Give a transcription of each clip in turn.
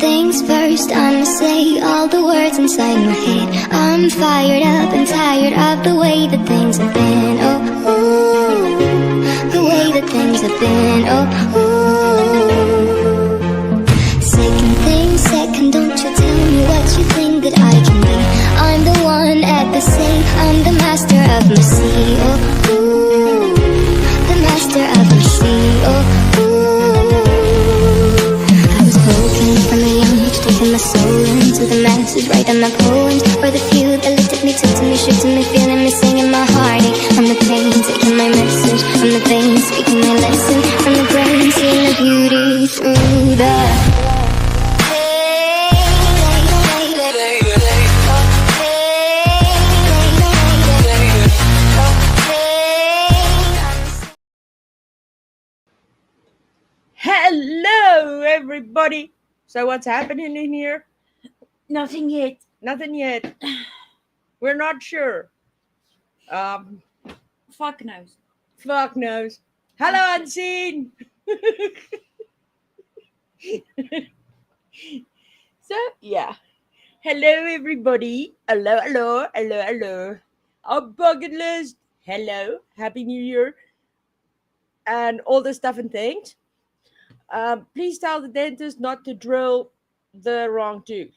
things first, I'ma say all the words inside my head. I'm fired up and tired of the way that things have been. Oh, ooh, the way that things have been. Oh, ooh. Second thing, second, don't you tell me what you think that I can be. I'm the one at the safe, I'm the master of my sea. Oh, ooh, the master of my sea. Oh, from a young age, taking my soul into the masses, writing my poems for the few that looked at me, took to me, shook to me, feeling me, singing my heartache. From the pain, taking my message, from the veins, speaking my lesson, from the brain, seeing the beauty through the Hello, everybody. So what's happening in here? Nothing yet. Nothing yet. We're not sure. Fuck knows. Fuck knows. Hello, Unseen. So, yeah. Hello, everybody. Hello. Our bucket list. Hello. Happy New Year. And all the stuff and things. Please tell the dentist not to drill the wrong tooth.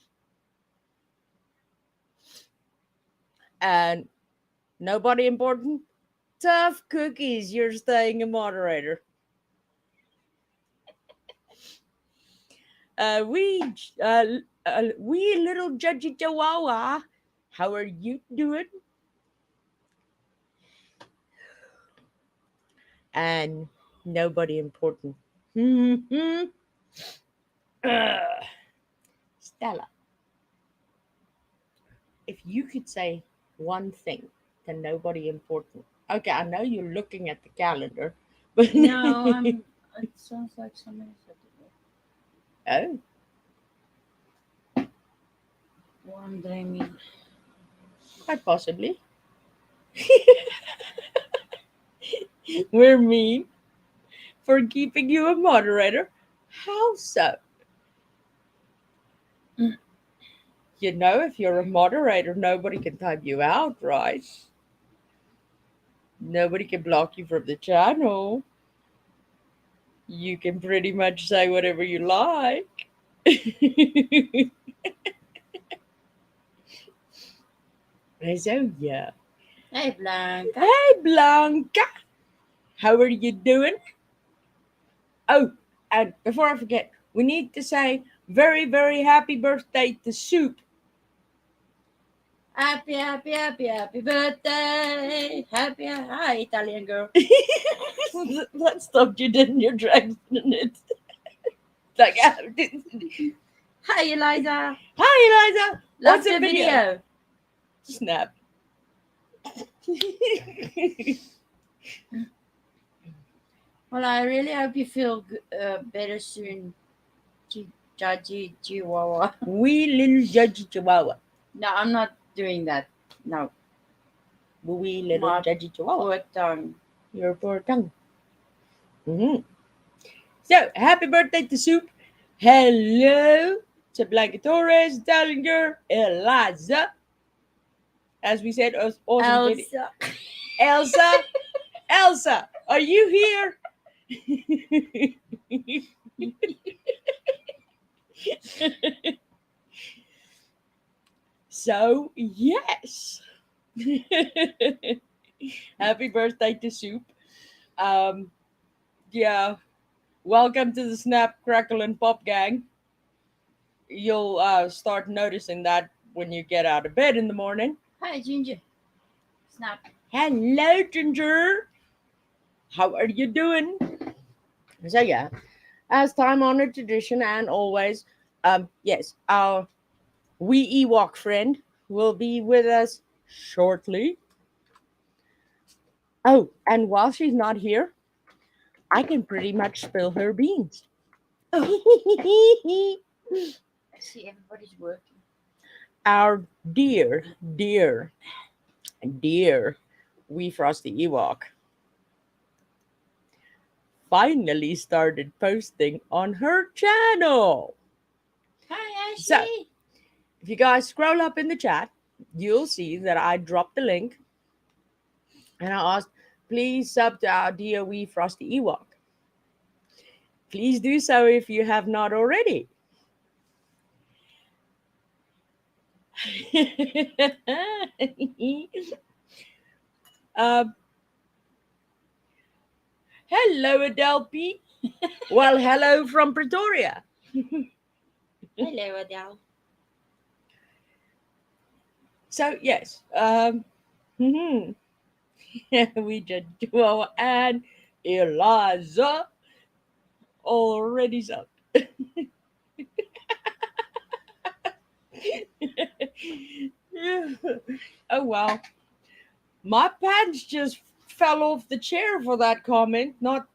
And nobody important. Tough cookies. You're staying a moderator. We little judgy chihuahua. How are you doing? And nobody important. Stella, if you could say one thing to nobody important. Okay, I know you're looking at the calendar, but No, it sounds like somebody said it. Oh, Wondering. quite possibly. We're mean for keeping you a moderator. How so? You know, if you're a moderator, nobody can type you out, right? Nobody can block you from the channel. You can pretty much say whatever you like. So, yeah. Hey, Blanca. Hey, Blanca. How are you doing? Oh, and before I forget, we need to say very, very happy birthday to Soup. Happy birthday. Hi, Italian girl. That stopped you, didn't you, Dragon? It. Like, Hi, Eliza. hi, Eliza. Love What's the the video? Snap. Well, I really hope you feel better soon, Judgy Chihuahua. We little judgy chihuahua. No, I'm not doing that. No. We little My judgy chihuahua. poor tongue. Your poor tongue. So, happy birthday to Soup. Hello to Blanca Torres, Dallinger, Eliza. As we said, awesome video. Elsa, are you here? So, yes. Happy birthday to Soup. Yeah. Welcome to the Snap, Crackle, and Pop gang. You'll start noticing that when you get out of bed in the morning. Hi, Ginger. Snap. Hello, Ginger. How are you doing? So, yeah. As time-honored tradition and always, yes, our wee Ewok friend will be with us shortly. Oh, and while she's not here, I can pretty much spill her beans. I see everybody's working. Our dear wee Frosty Ewok finally started posting on her channel. Hi, Ashley. if you guys scroll up in the chat, you'll see that I dropped the link and I asked, please sub to our DOE Frosty Ewok. Please do so if you have not already. um, hello, Adelphi. Well, hello from Pretoria. Hello, Adele. So, yes, we just Duo and Eliza already subbed. Oh, wow. My pants just fell off the chair for that comment. Not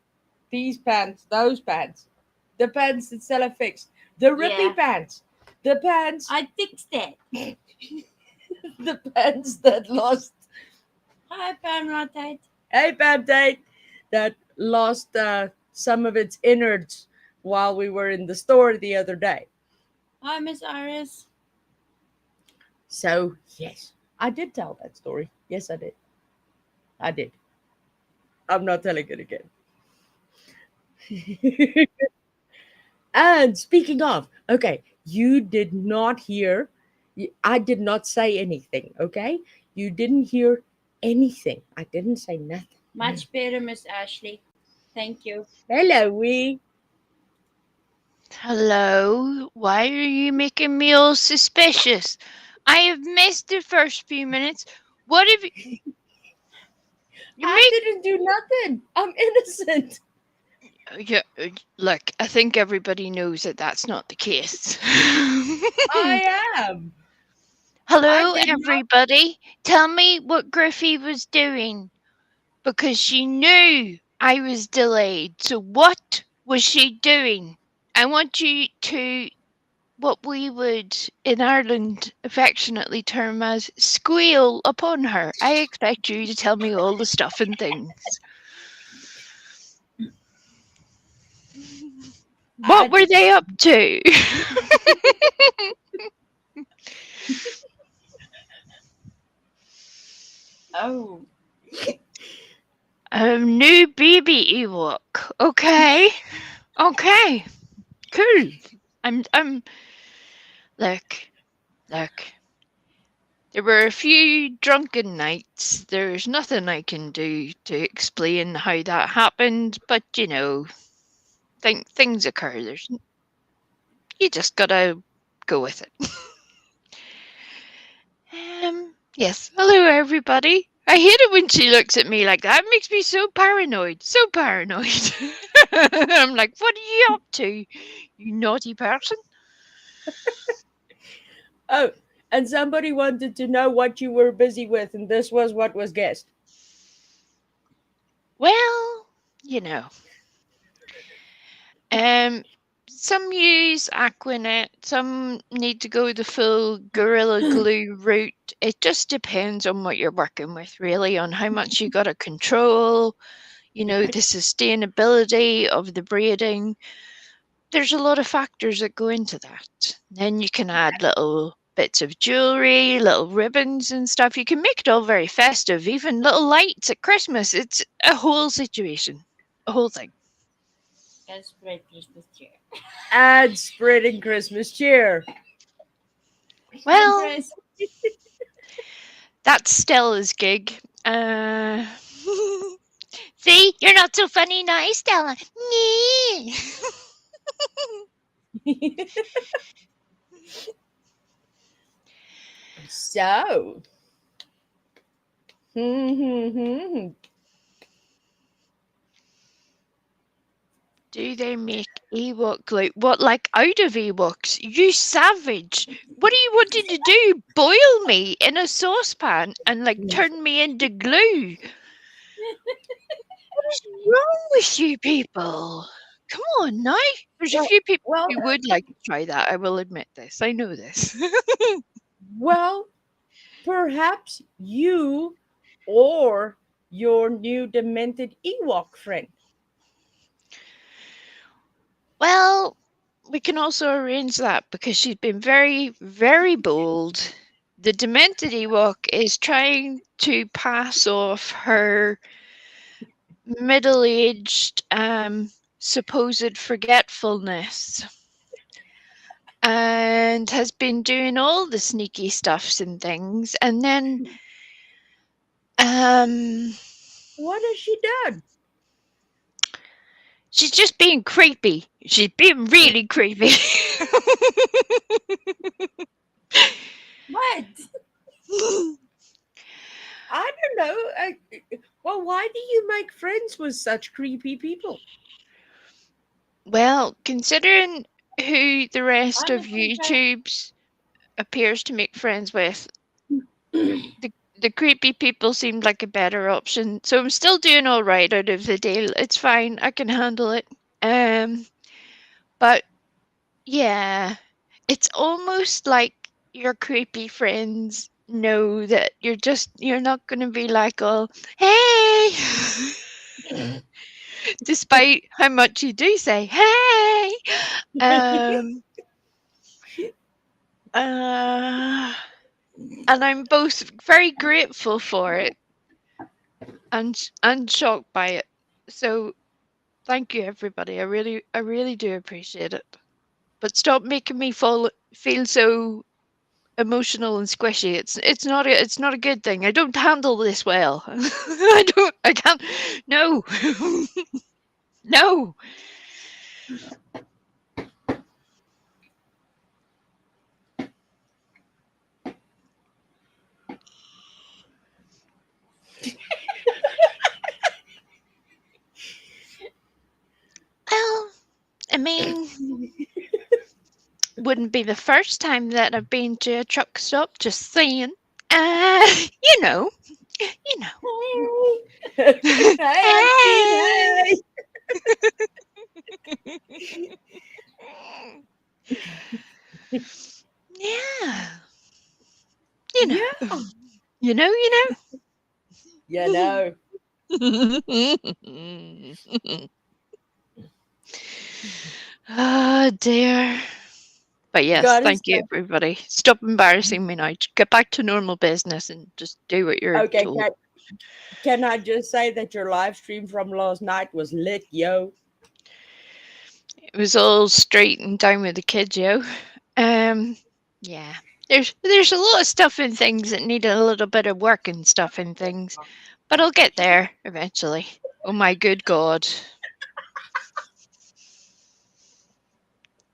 these pants, those pants. The pants that Stella fixed. The Rippy Yeah. pants. The pants. I fixed it. The pants that lost. Hi, Pamela Tate. Hey, Pam Tate. That lost some of its innards while we were in the store the other day. Hi, Miss Iris. So, yes, I did tell that story. Yes, I did. I did. I'm not telling it again. And speaking of, okay, you did not hear, I did not say anything, okay? You didn't hear anything. I didn't say nothing. Much better, Miss Ashley. Thank you. Hello, we. Hello, why are you making me all suspicious? I have missed the first few minutes. What have you? I didn't do nothing. I'm innocent. Yeah, look, I think everybody knows that that's not the case. I am. Hello, I did not- everybody. Tell me what Griffey was doing because she knew I was delayed. So, what was she doing? I want you to what we would in Ireland affectionately term as squeal upon her. I expect you to tell me all the stuff and things. What were they up to? Oh. A new baby Ewok. Okay. Okay. Cool. I'm look. There were a few drunken nights. There's nothing I can do to explain how that happened, but you know, things occur. You just gotta go with it. Yes. Hello, everybody. I hate it when she looks at me like that. It makes me so paranoid. So paranoid. I'm like, what are you up to, you naughty person? Oh, and somebody wanted to know what you were busy with, and this was what was guessed. Well, you know. Some use Aquanet, some need to go the full Gorilla Glue route. It just depends on what you're working with, really, on how much you got to control, you know, the sustainability of the braiding. There's a lot of factors that go into that. Then you can add little bits of jewelry, little ribbons and stuff. You can make it all very festive, even little lights at Christmas. It's a whole situation, a whole thing. And spread Christmas cheer. And spreading Christmas cheer. Well, that's Stella's gig. See, you're not so funny now, Stella. So. Do they make Ewok like what, like out of Ewoks? You savage! What are you wanting to do? Boil me in a saucepan and like turn me into glue? What's wrong with you people? Come on now. There's a few people who would like to try that. I will admit this. I know this. Well, perhaps you or your new demented Ewok friend. Well, we can also arrange that because she's been very, very bold. The demented Ewok is trying to pass off her middle-aged supposed forgetfulness and has been doing all the sneaky stuffs and things, and then What has she done? she's just being creepy. She's being really creepy. What? I don't know. Well, why do you make friends with such creepy people? Well, considering who the rest I'm of a big fan. YouTube's appears to make friends with, the creepy people seemed like a better option. So I'm still doing all right out of the deal. It's fine. I can handle it. But yeah, it's almost like your creepy friends know that you're not going to be like, oh, hey, despite how much you do say, hey. And I'm both very grateful for it and shocked by it. So thank you, everybody. I really do appreciate it. But stop making me feel so emotional and squishy. It's not a good thing. I don't handle this well. I can't. No. No. Well, I mean, wouldn't be the first time that I've been to a truck stop. Just saying. You know. Hey, hey, Yeah. Yeah. You know. You know. Oh dear. But yes, Gotta thank you, say- everybody. Stop embarrassing me now. Get back to normal business and just do what you're Okay, told. can I just say that your live stream from last night was lit, yo? It was all straight and down with the kids, yo. Yeah. There's a lot of stuff and things that need a little bit of work and stuff and things, but I'll get there eventually. Oh my good God.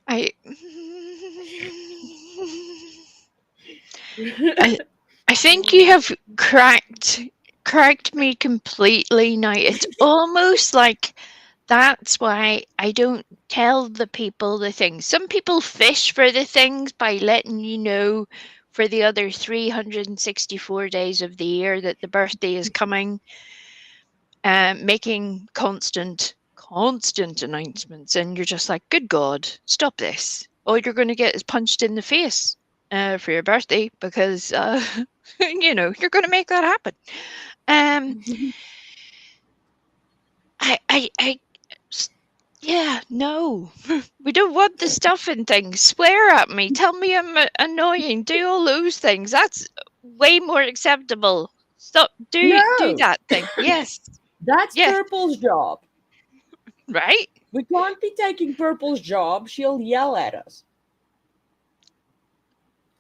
I think you have cracked me completely now. It's almost like that's why I don't tell the people the things. Some people fish for the things by letting you know for the other 364 days of the year that the birthday is coming, making constant announcements, and you're just like, good God, stop this. All you're going to get is punched in the face for your birthday because, you're going to make that happen. Yeah, no. We don't want the stuff and things. Swear at me. Tell me I'm annoying. Do all those things. That's way more acceptable. Stop. Do No. that thing. Yes. That's Yes. Purple's job. Right? We can't be taking Purple's job. She'll yell at us.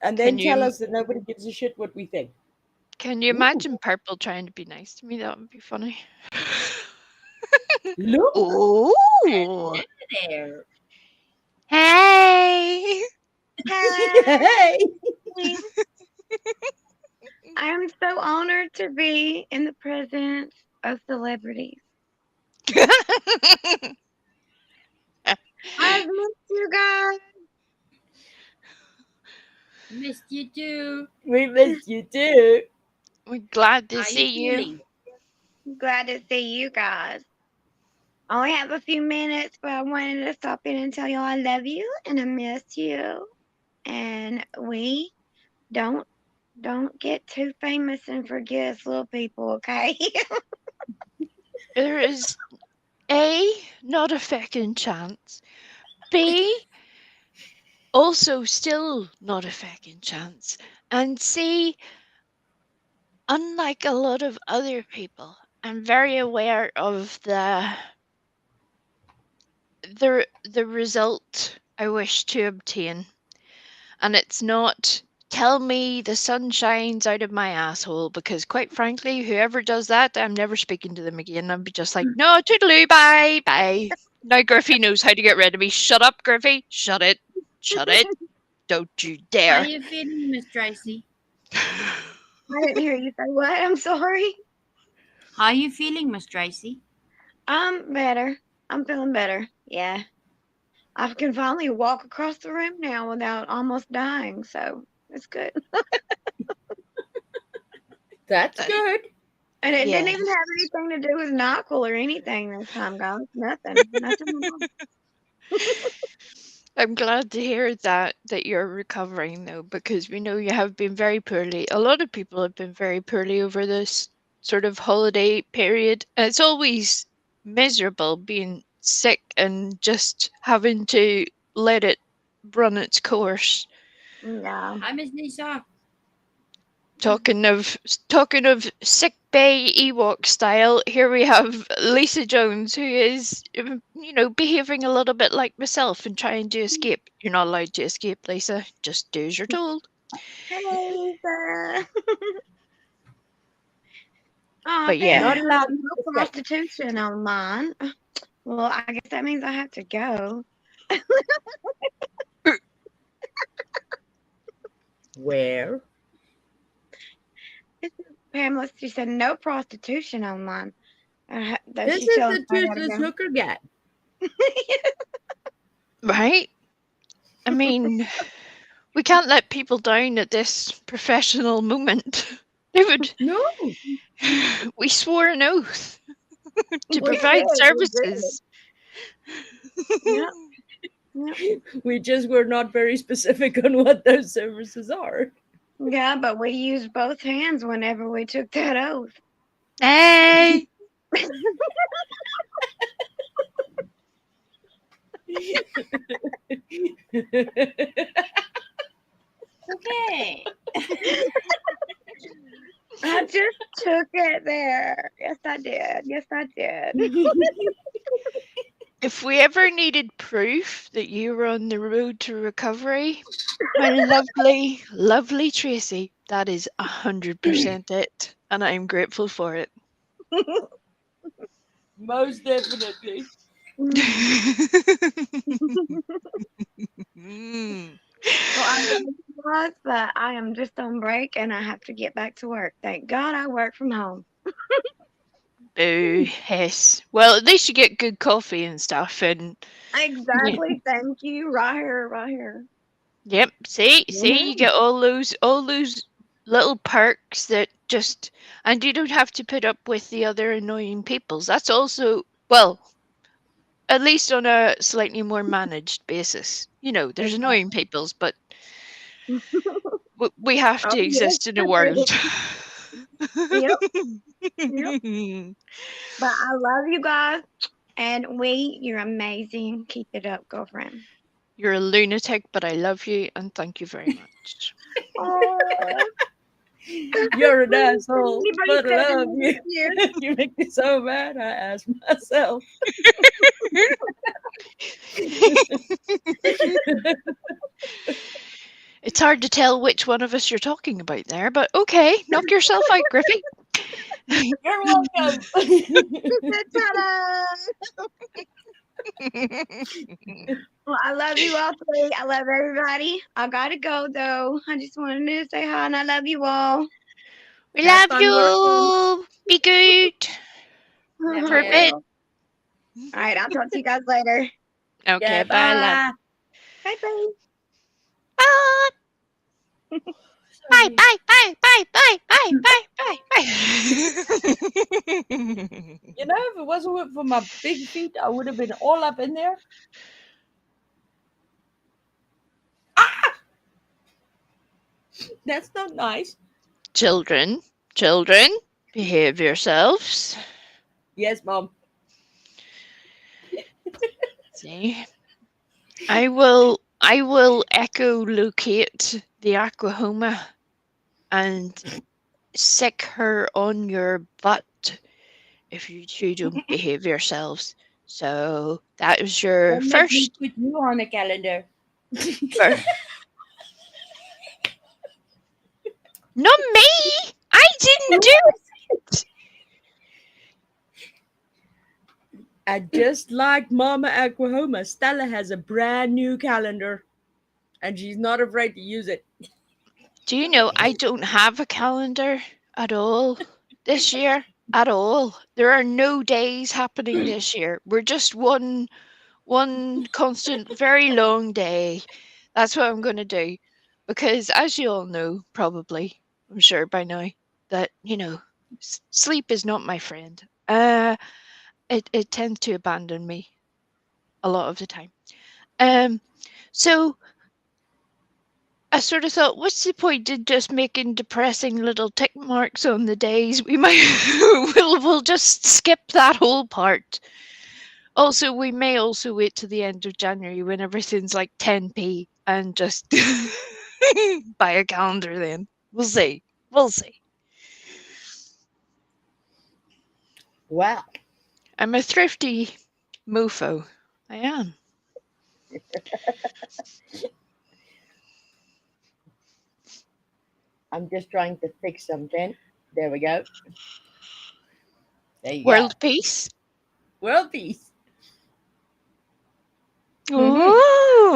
And then tell us that nobody gives a shit what we think. Can you imagine Purple trying to be nice to me? That would be funny. Look. Oh. There. Hey. Hey. I'm so honored to be in the presence of celebrities. I've missed you guys. Missed you too. We missed you too. We're glad to How see you. feeling? I'm glad to see you guys. I only have a few minutes, but I wanted to stop in and tell y'all I love you and I miss you. And we don't get too famous and forget us little people, okay? There is A, not a fucking chance. B, also still not a fucking chance. And see, unlike a lot of other people, I'm very aware of the result I wish to obtain. And it's not tell me the sun shines out of my asshole, because quite frankly, whoever does that, I'm never speaking to them again. I'll be just like, no, toodaloo, bye, bye. Now Griffey knows how to get rid of me. Shut up, Griffey. Shut it. Shut it. Don't you How dare. are you feeling, Miss Tracy? I didn't hear you say what. I'm sorry. How are you feeling, Miss Tracy? I'm better. I'm feeling better. Yeah. I can finally walk across the room now without almost dying, so it's good. That's good. And it didn't Yes. even have anything to do with NyQuil or anything this time, guys. Nothing. Nothing at all. I'm glad to hear that you're recovering though, because we know you have been very poorly. A lot of people have been very poorly over this sort of holiday period. And it's always miserable being sick and just having to let it run its course. Yeah. Hi, Miss Lisa. Talking of sick bay Ewok style, here we have Lisa Jones, who is, behaving a little bit like myself and trying to escape. You're not allowed to escape, Lisa. Just do as you're told. Hey, Lisa. Oh, But yeah. Not allowed no to escape. prostitution online. Well, I guess that means I have to go. Where? Pamela, she said no prostitution online. This She's is telling the me I gotta toothless go. hooker guy. Right? I mean, we can't let people down at this professional moment. They would. No. We swore an oath to We provide did, we services. Yep. Yep. We just were not very specific on what those services are. Yeah, but we used both hands whenever we took that oath. Hey! Okay. I just took it there. Yes, I did. Yes, I did. If we ever needed proof that you were on the road to recovery, my lovely, lovely Tracy, that is 100% it. And I'm grateful for it. Most definitely. Mm. Well, I thank you guys, but I am just on break and I have to get back to work. Thank God I work from home. Boo, yes. Well, at least you get good coffee and stuff. And Exactly. Thank you. Right here, right here. yep, see, you get all those little perks that just, and you don't have to put up with the other annoying peoples. That's also, well, at least on a slightly more managed basis. There's annoying peoples, but we have to Oh, yes, exist in a there world. Yep. But I love you guys. And you're amazing. Keep it up, girlfriend. You're a lunatic, but I love you and thank you very much. Oh, You're an asshole, anybody but I said love you. anything here? You make me so mad, I ask myself. It's hard to tell which one of us you're talking about there, but okay, knock yourself out, Griffey. You're welcome. Ta-da! Well, I love you all three. I love everybody. I gotta go though. I just wanted to say hi and I love you all. We Have love fun, you. Be good. Love For a you. bit. All right, I'll talk to you guys later. Okay, Yeah, bye, love. Bye bye. Bye. Bye, bye, bye, bye, bye, bye, bye, bye, bye. You know, if it wasn't for my big feet, I would have been all up in there. Ah! That's not nice. Children, behave yourselves. Yes, Mom. See, I will I will echolocate the Aquahoma and sick her on your butt if you two don't behave yourselves. So that was your Don't make me first. put you on a calendar. fir- Not me! I didn't do it! And just like Mama Aquahoma, Stella has a brand new calendar. And she's not afraid to use it. Do you know I don't have a calendar at all this year? At all. There are no days happening this year. We're just one constant, very long day. That's what I'm going to do. Because as you all know, probably, I'm sure by now, that, sleep is not my friend. It tends to abandon me a lot of the time. So I sort of thought, what's the point in just making depressing little tick marks on the days? We might we'll just skip that whole part. Also, we may also wait to the end of January when everything's like 10p and just buy a calendar then. We'll see. We'll see. Wow. I'm a thrifty mofo. I am. I'm just trying to fix something. There we go. There you World go. peace. World peace.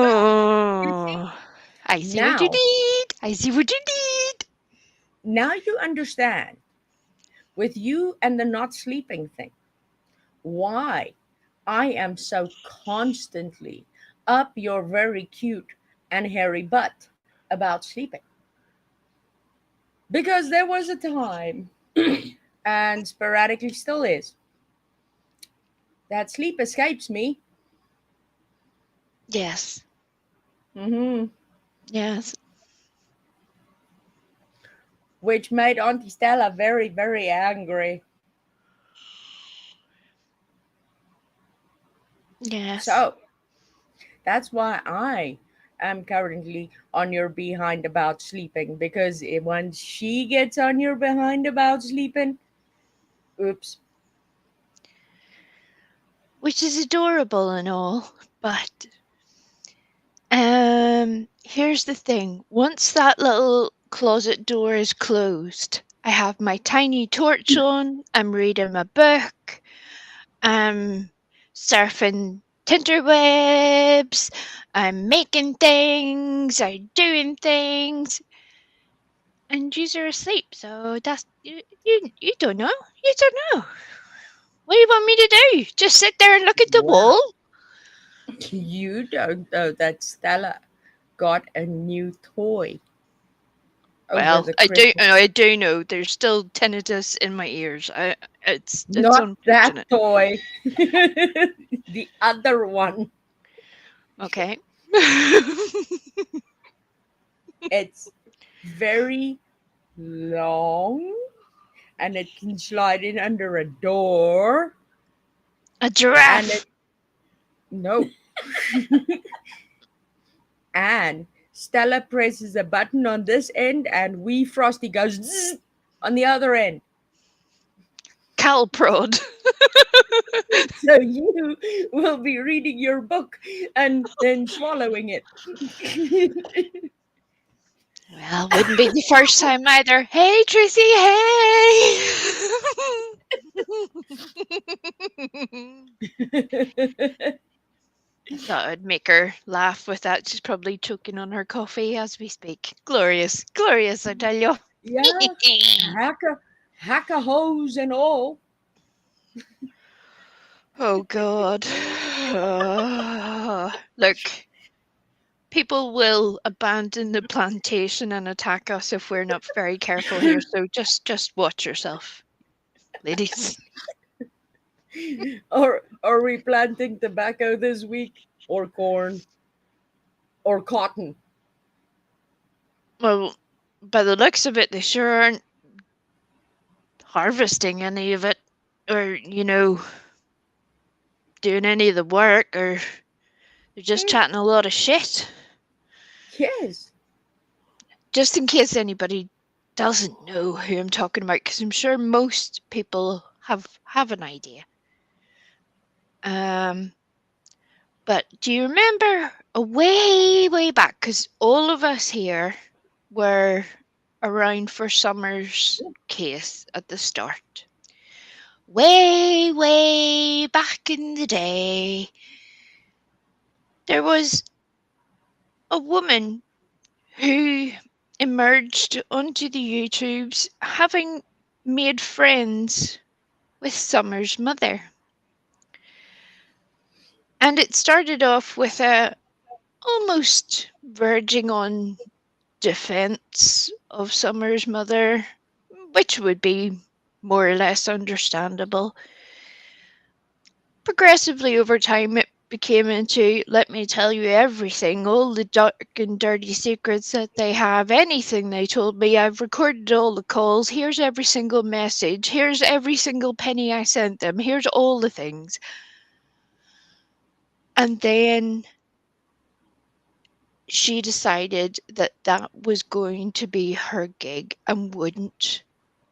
Oh, I see what you Now- need. I see what you need. Now you understand, with you and the not sleeping thing, why I am so constantly up your very cute and hairy butt about sleeping. Because there was a time, and sporadically still is, that sleep escapes me. Yes. Mm-hmm. Yes. Which made Auntie Stella very, very angry. Yes. So that's why I am currently on your behind about sleeping, because once she gets on your behind about sleeping, oops. Which is adorable and all, but here's the thing. Once that little closet door is closed, I have my tiny torch on, I'm reading my book, I'm surfing tinterwebs, I'm making things, I'm doing things, and yous are asleep, so that's you don't know. You don't know. What do you want me to do? Just sit there and look at the Wow. wall? You don't know that Stella got a new toy. over Well, the I Christmas- do know. There's still tinnitus in my ears. It's Not that unfortunate. toy. The other one. Okay. It's very long and it can slide in under a door. A And giraffe. it, no. And Stella presses a button on this end and wee Frosty goes zzz on the other end. Calprod. So you will be reading your book and then swallowing it. Well, wouldn't be the first time either. Hey, Tracy. Hey. I thought I'd make her laugh with that. She's probably choking on her coffee as we speak. Glorious. Glorious, I tell you. Yeah, hacker hose and all. Oh, God. Look, people will abandon the plantation and attack us if we're not very careful here. So just watch yourself, ladies. Or are we planting tobacco this week? Or corn? Or cotton? Well, by the looks of it, they sure aren't harvesting any of it, or, doing any of the work, or they're just chatting a lot of shit. Yes. Just in case anybody doesn't know who I'm talking about, because I'm sure most people have an idea. But do you remember way back? Because all of us here were around for Summer's case at the start. Way back in the day, there was a woman who emerged onto the YouTubes having made friends with Summer's mother. And it started off with a almost verging on defense of Summer's mother, which would be more or less understandable. Progressively over time, it became into, let me tell you everything, all the dark and dirty secrets that they have, anything they told me. I've recorded all the calls. Here's every single message. Here's every single penny I sent them. Here's all the things. And then she decided that that was going to be her gig and wouldn't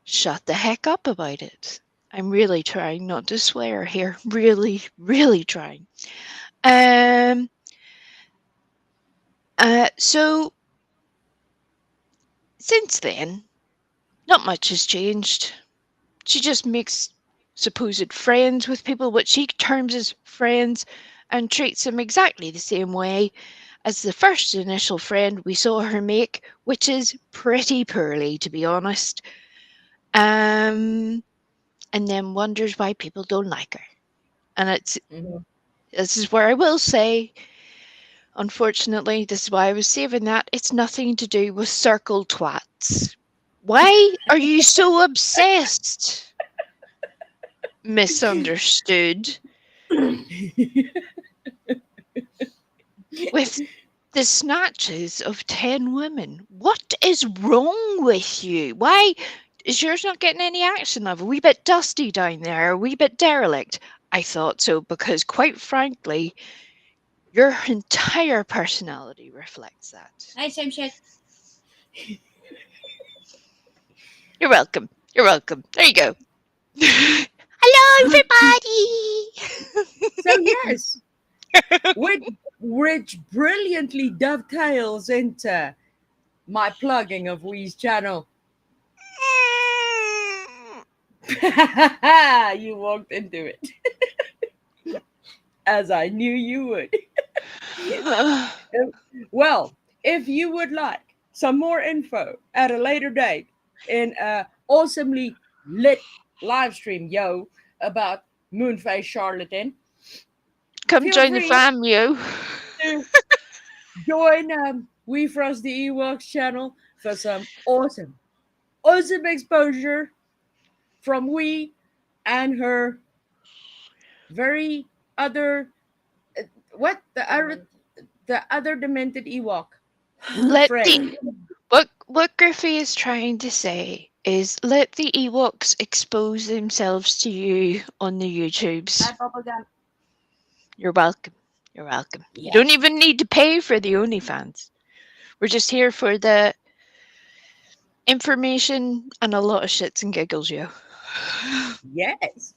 shut the heck up about it. I'm really trying not to swear here. Really trying. So since then, not much has changed. She just makes supposed friends with people, what she terms as friends, and treats them exactly the same way as the first initial friend we saw her make, which is pretty poorly, to be honest. And then wonders why people don't like her. And this is where I will say, unfortunately, this is why I was saving that. It's nothing to do with circle twats. Why are you so obsessed? Misunderstood. With the snatches of 10 women. What is wrong with you? Why is yours not getting any action level? A wee bit dusty down there, a wee bit derelict. I thought so because, quite frankly, your entire personality reflects that. Hi, same shit. You're welcome. You're welcome. There you go. Hello, everybody. So yes, which brilliantly dovetails into my plugging of Wee's channel. You walked into it. As I knew you would. Well, if you would like some more info at a later date in a awesomely lit live stream, about Moonface Charlatan, Come feel join the free fam, yo. to join We Frost the Ewoks channel for some awesome exposure from We and her very other the other demented Ewok Let friend. what Griffey is trying to say is let the Ewoks expose themselves to you on the YouTubes. Hi, Bubblegum. You're welcome. You're welcome. Yeah. You don't even need to pay for the OnlyFans. We're just here for the information and a lot of shits and giggles, yo. Yes.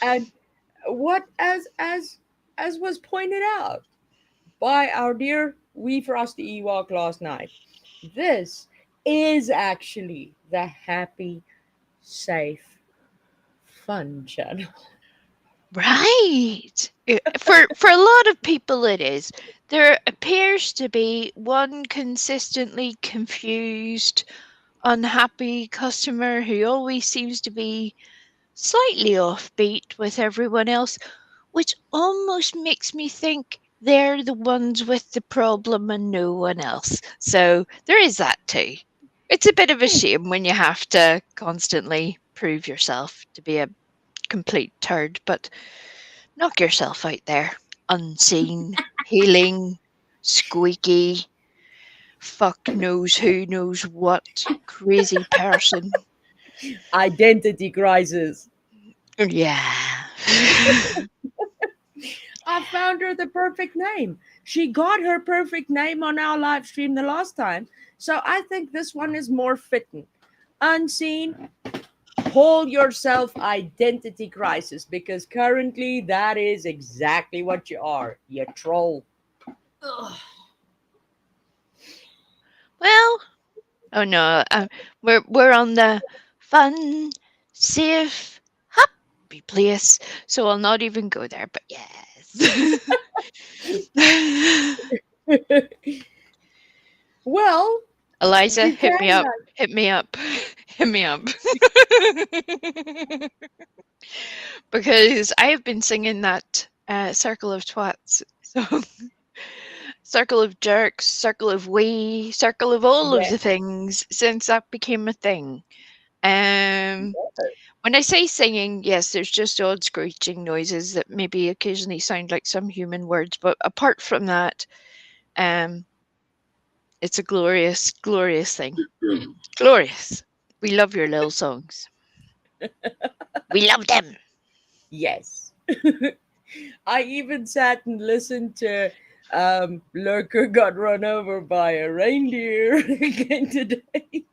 And what as was pointed out by our dear We Frosty Ewok last night, this is actually the happy, safe, fun channel. Right. For a lot of people it is. There appears to be one consistently confused, unhappy customer who always seems to be slightly offbeat with everyone else, which almost makes me think they're the ones with the problem and no one else. So there is that too. It's a bit of a shame when you have to constantly prove yourself to be a complete turd, but knock yourself out there. Unseen, healing, squeaky, fuck knows who knows what, crazy person. Identity crisis. Yeah. I found her the perfect name. She got her perfect name on our live stream the last time. So I think this one is more fitting. Unseen, call yourself identity crisis because currently that is exactly what you are. You troll. Ugh. Well, oh no, we're on the fun, safe, happy place, so I'll not even go there. But yes. Well, Eliza, you hit me can. up. Hit me up. Hit me up. Because I have been singing that Circle of Twats song. Circle of Jerks, Circle of We, Circle of all of Yeah. the things since that became a thing. When I say singing, yes, there's just odd screeching noises that maybe occasionally sound like some human words, but apart from that, it's a glorious, glorious thing. Glorious. We love your little songs. We love them. Yes. I even sat and listened to Lurker got run over by a reindeer again today.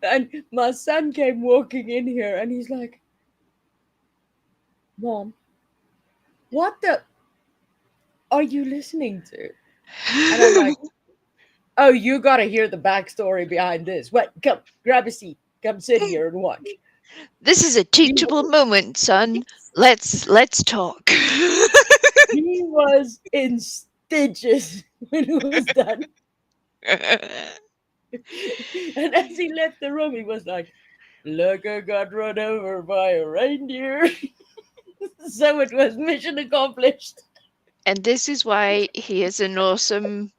And my son came walking in here and he's like, Mom, what the are you listening to? And I'm like, oh, you got to hear the backstory behind this. What? Come, grab a seat. Come sit here and watch. This is a teachable moment, son. Let's talk. He was in stitches when it was done. And as he left the room, he was like, look, I got run over by a reindeer. So it was mission accomplished. And this is why he is an awesome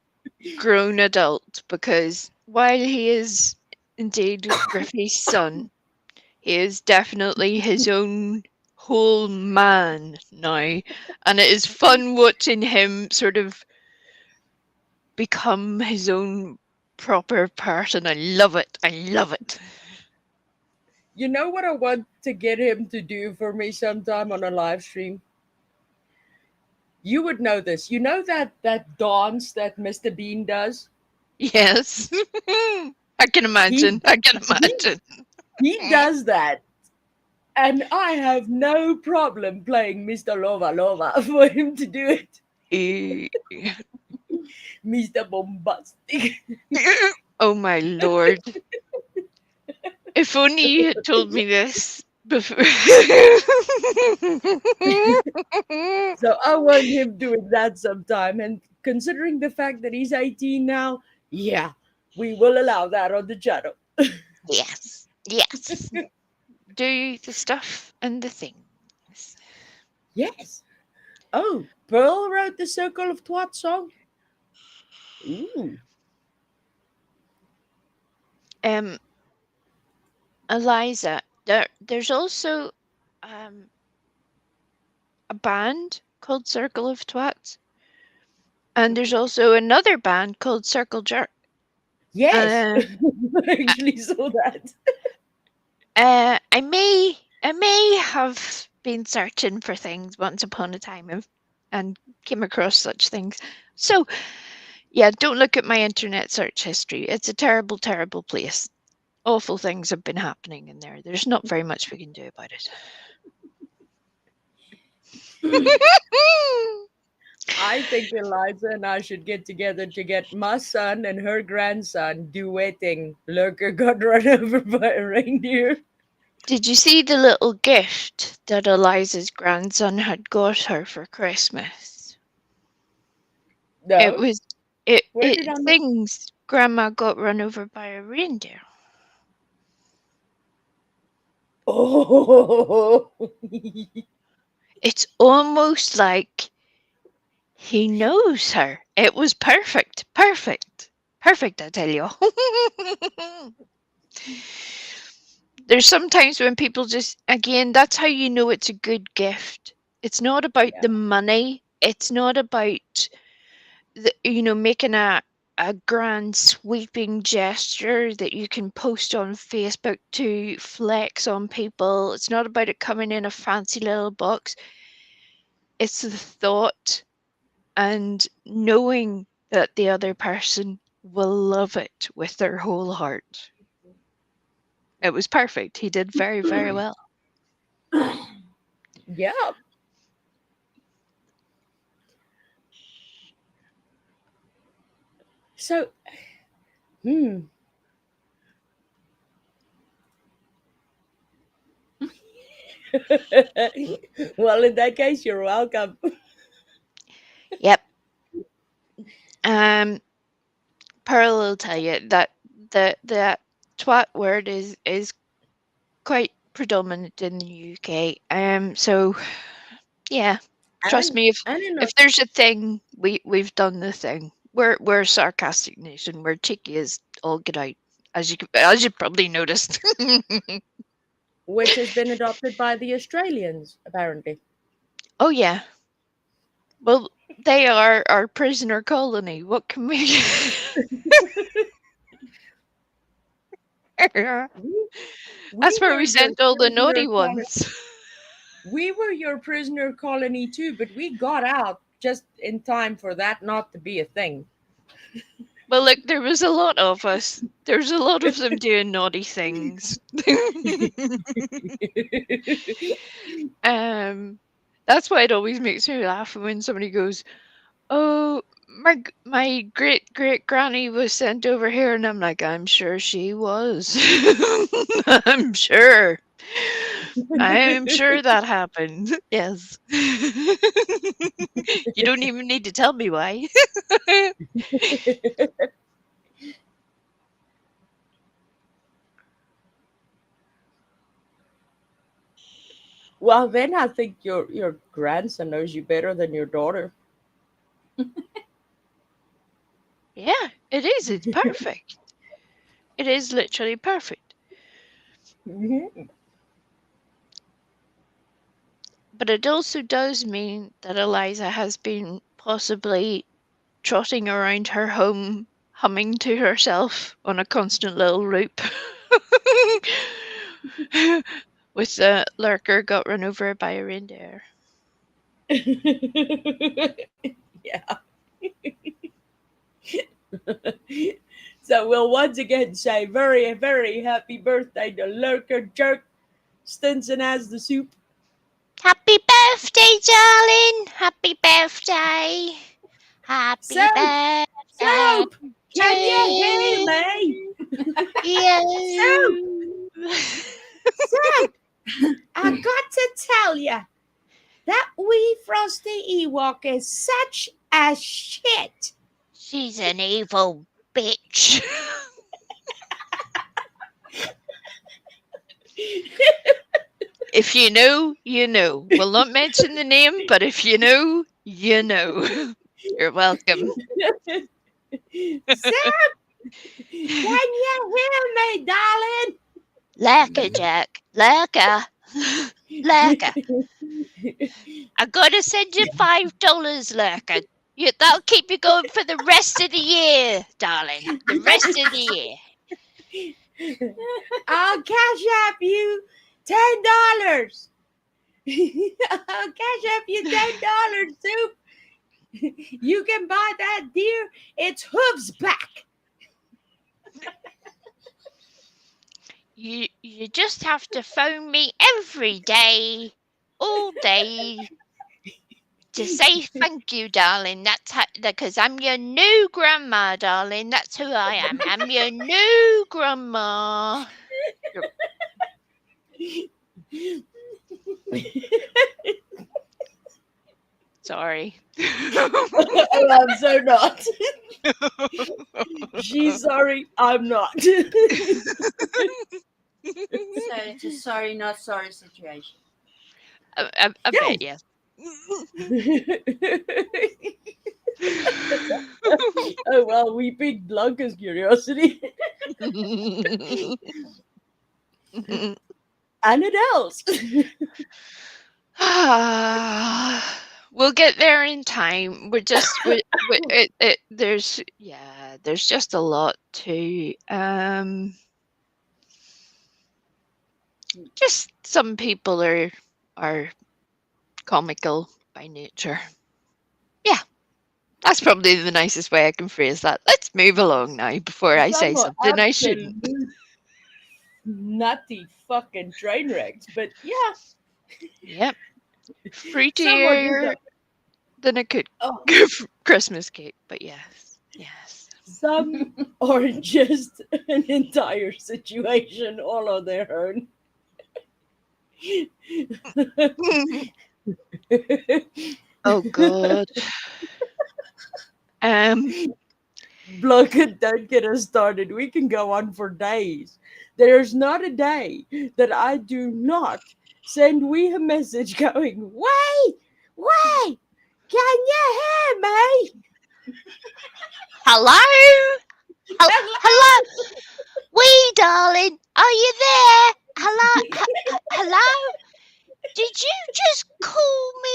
grown adult, because while he is indeed Griffey's son, he is definitely his own whole man now. And it is fun watching him sort of become his own proper person. I love it. I love it. You know what I want to get him to do for me sometime on a live stream? You would know this. You know that dance that Mr. Bean does? Yes. I can imagine. I can imagine. He does that. And I have no problem playing Mr. Lova Lova for him to do it. Mr. Bombastic. Oh my lord. If only you had told me this before. So I want him doing that sometime. And considering the fact that he's 18 now, yeah, we will allow that on the channel. Yes. Yes. Do the stuff and the things. Yes. Oh, Pearl wrote the Circle of Twat song. Ooh. Eliza, there's also a band called Circle of Twats, and there's also another band called Circle Jerk. Yes, I actually saw that. I may have been searching for things once upon a time and came across such things. So, yeah, don't look at my internet search history. It's a terrible, terrible place. Awful things have been happening in there. There's not very much we can do about it. I think Eliza and I should get together to get my son and her grandson duetting Lurker got run over by a reindeer. Did you see the little gift that Eliza's grandson had got her for Christmas? No. It Where did I miss- things Grandma got run over by a reindeer. Oh. It's almost like he knows her. It was perfect. Perfect. Perfect, I tell you. There's sometimes when people just, again, that's how you know it's a good gift. It's not about the money. It's not about, making a a grand sweeping gesture that you can post on Facebook to flex on people. It's not about it coming in a fancy little box. It's the thought and knowing that the other person will love it with their whole heart. It was perfect. He did very, very well. Yeah. So, well, in that case, you're welcome. Yep. Pearl will tell you that the twat word is quite predominant in the UK. So yeah, trust me, if there's a thing, we've done the thing. We're a sarcastic nation. We're cheeky as all get out, as you probably noticed. Which has been adopted by the Australians, apparently. Oh yeah. Well, they are our prisoner colony. What can we? That's where we sent all the naughty ones. We were your prisoner colony too, but we got out just in time for that not to be a thing. Well, look, there was a lot of us. There's a lot of them doing naughty things. That's why it always makes me laugh when somebody goes, "Oh, my great granny was sent over here," and I'm like, "I'm sure she was. I'm sure that happened. Yes." You don't even need to tell me why. Well, then I think your grandson knows you better than your daughter. Yeah, it is. It's perfect. It is literally perfect. Mm-hmm. But it also does mean that Eliza has been possibly trotting around her home, humming to herself on a constant little loop. With the lurker got run over by a reindeer. Yeah. So we'll once again say very, very happy birthday to Lurker Jerk Stinson as the soup. Happy birthday, darling! Happy birthday! Happy birthday! Soup! Can you hear me? Yes. Soup! I got to tell you, that wee frosty Ewok is such a shit. She's an evil bitch. If you know, you know. We'll not mention the name, but if you know, you know. You're welcome. Sam, can you hear me, darling? Lurker, Jack. Lurker. Lurker. I gotta send you $5, Lurker. That'll keep you going for the rest of the year, darling. The rest of the year. I'll cash up you $10. I'll cash up you $10, Soup. You can buy that deer its hooves back. You just have to phone me every day, all day, to say thank you, darling. That's because I'm your new grandma, darling. That's who I am. I'm your new grandma. Sorry. I'm so not. She's sorry, I'm not. So it's a sorry, not sorry situation. I bet, yes. Oh, well, we picked Blanca's curiosity. And it else. We'll get there in time. We're just there's just a lot to just some people are comical by nature. Yeah. That's probably the nicest way I can phrase that. Let's move along now before I say Some are something I shouldn't. absolute nutty fucking train wrecks, but yeah, Yep. Fruitier some are just like, than a good oh, Christmas cake, but yes. some are just an entire situation all on their own. Oh god. Bloke, don't get us started. We can go on for days. There's not a day that I do not send we a message going, wait, can you hear me? Hello? Hello? Wee, darling, are you there? Hello? Did you just call me?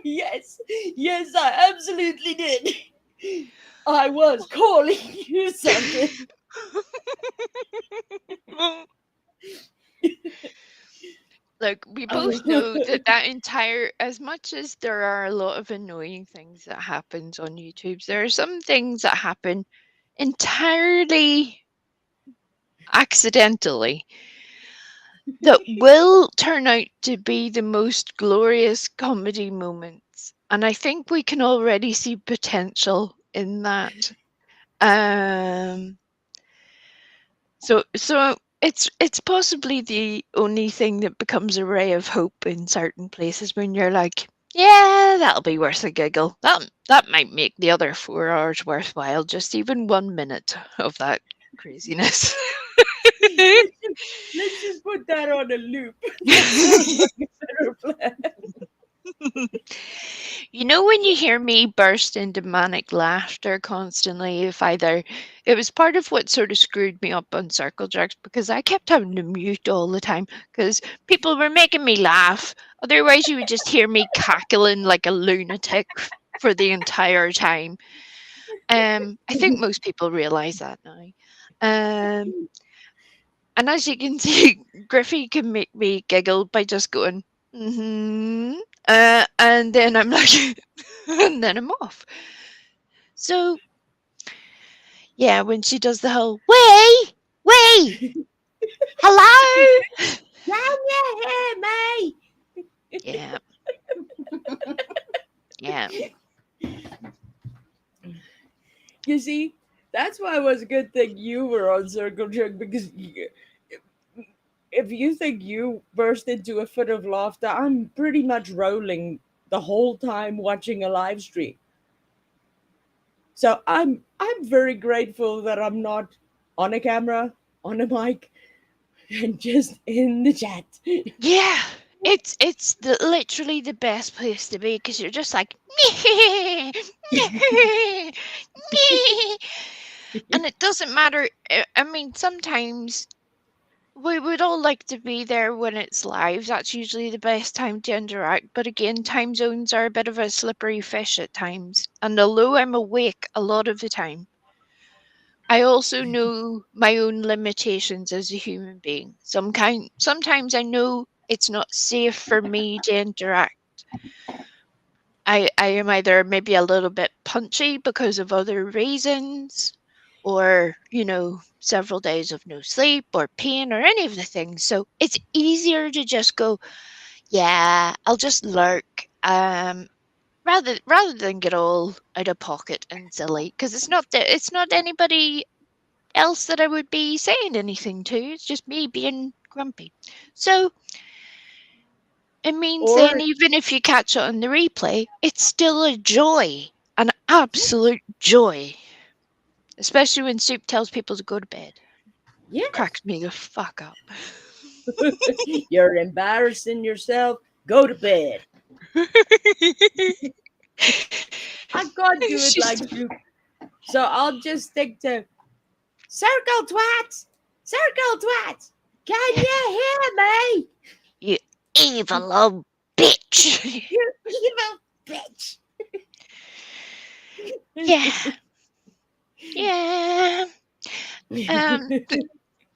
Yes, I absolutely did. I was calling you something. Look, we both know that entire, as much as there are a lot of annoying things that happens on YouTube, there are some things that happen entirely accidentally that will turn out to be the most glorious comedy moments. And I think we can already see potential in that. So it's possibly the only thing that becomes a ray of hope in certain places when you're like, yeah, that'll be worth a giggle. That might make the other 4 hours worthwhile, just even 1 minute of that craziness. Let's just put that on a loop. That sounds like a better plan. You know, when you hear me burst into manic laughter constantly, it was part of what sort of screwed me up on Circle Jerks, because I kept having to mute all the time because people were making me laugh. Otherwise, you would just hear me cackling like a lunatic for the entire time. I think most people realize that now. And as you can see, Griffey can make me giggle by just going, and then I'm like, and then I'm off. So, yeah, when she does the whole, wait, hello? Can you hear me? Yeah. Yeah. You see, that's why it was a good thing you were on Circle Jerk, because if you think you burst into a fit of laughter, I'm pretty much rolling the whole time watching a live stream. So I'm very grateful that I'm not on a camera, on a mic, and just in the chat. Yeah. It's literally the best place to be, because you're just like, and it doesn't matter. I mean, sometimes we would all like to be there when it's live. That's usually the best time to interact. But again, time zones are a bit of a slippery fish at times. And although I'm awake a lot of the time, I also know my own limitations as a human being. Sometimes I know it's not safe for me to interact. I am either maybe a little bit punchy because of other reasons, or, several days of no sleep or pain or any of the things. So it's easier to just go, yeah, I'll just lurk, rather than get all out of pocket and silly, because it's not anybody else that I would be saying anything to. It's just me being grumpy. So it means then, even if you catch it on the replay, it's still a joy, an absolute joy. Especially when Soup tells people to go to bed. Yeah. Cracks me the fuck up. You're embarrassing yourself. Go to bed. I can't do it like Soup. So I'll just stick to Circle Twats. Circle twats! Can you hear me? You evil old bitch. You evil bitch! Yeah. Yeah.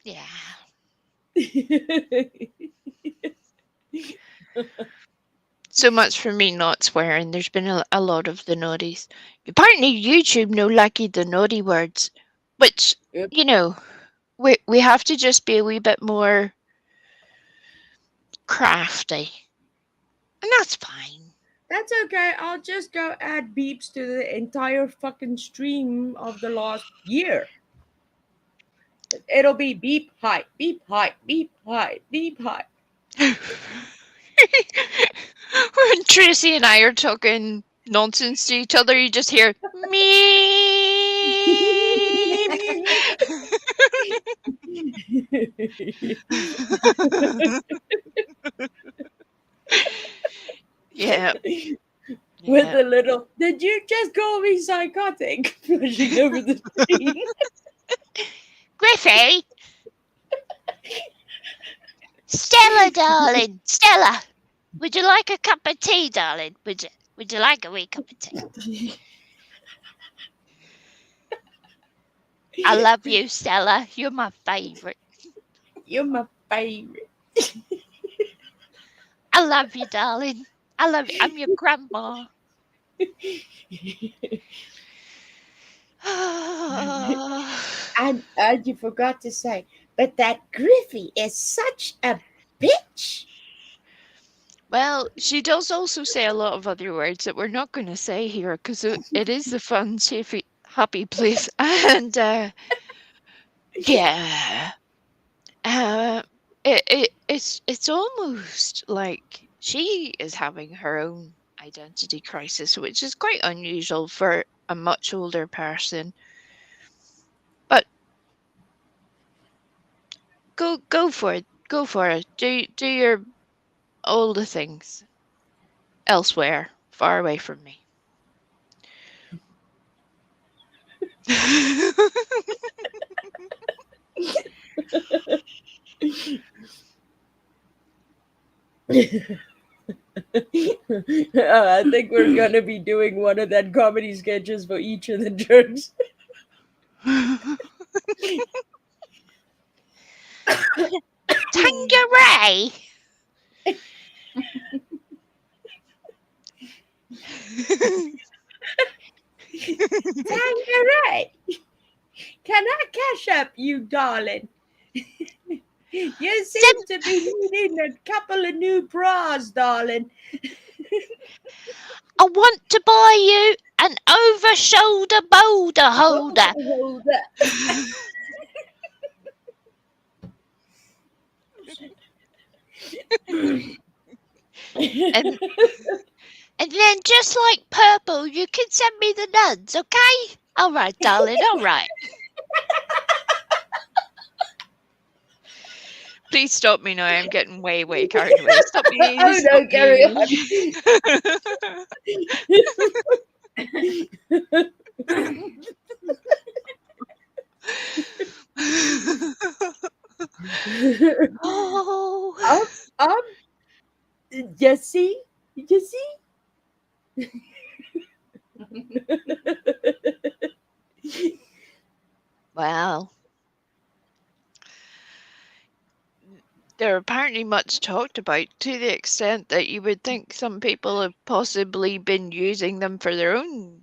Yeah. So much for me not swearing. There's been a lot of the naughties. Apparently YouTube no lucky the naughty words, which, Yep. you know, we have to just be a wee bit more crafty. And that's fine. That's okay. I'll just go add beeps to the entire fucking stream of the last year. It'll be beep hi, beep hi, beep hi, beep hi. When Tracy and I are talking nonsense to each other, you just hear yeah. With Yeah. a little, did you just call me psychotic? Pushing over the screen. Griffey! Stella, darling! Stella! Would you like a cup of tea, darling? Would you like a wee cup of tea? I love you, Stella. You're my favourite. You're my favorite. I love you, darling. I love you. I'm your grandma. And you forgot to say, but that Griffey is such a bitch. Well, she does also say a lot of other words that we're not going to say here because it is the fun, safe, happy place. And yeah, it's almost like she is having her own identity crisis, which is quite unusual for a much older person. But go for it. Go for it. Do your all the things elsewhere, far away from me. I think we're gonna be doing one of that comedy sketches for each of the jerks. Tangeray. Tangeray, can I cash up you, darling? You seem to be needing a couple of new bras, darling. I want to buy you an over-shoulder boulder holder. And then just like Purple, you can send me the nuds, okay? All right, darling, all right. Please stop me now. I'm getting way carried away. Stop me. Oh no, carry on. Oh. You see? Well, they're apparently much talked about to the extent that you would think some people have possibly been using them for their own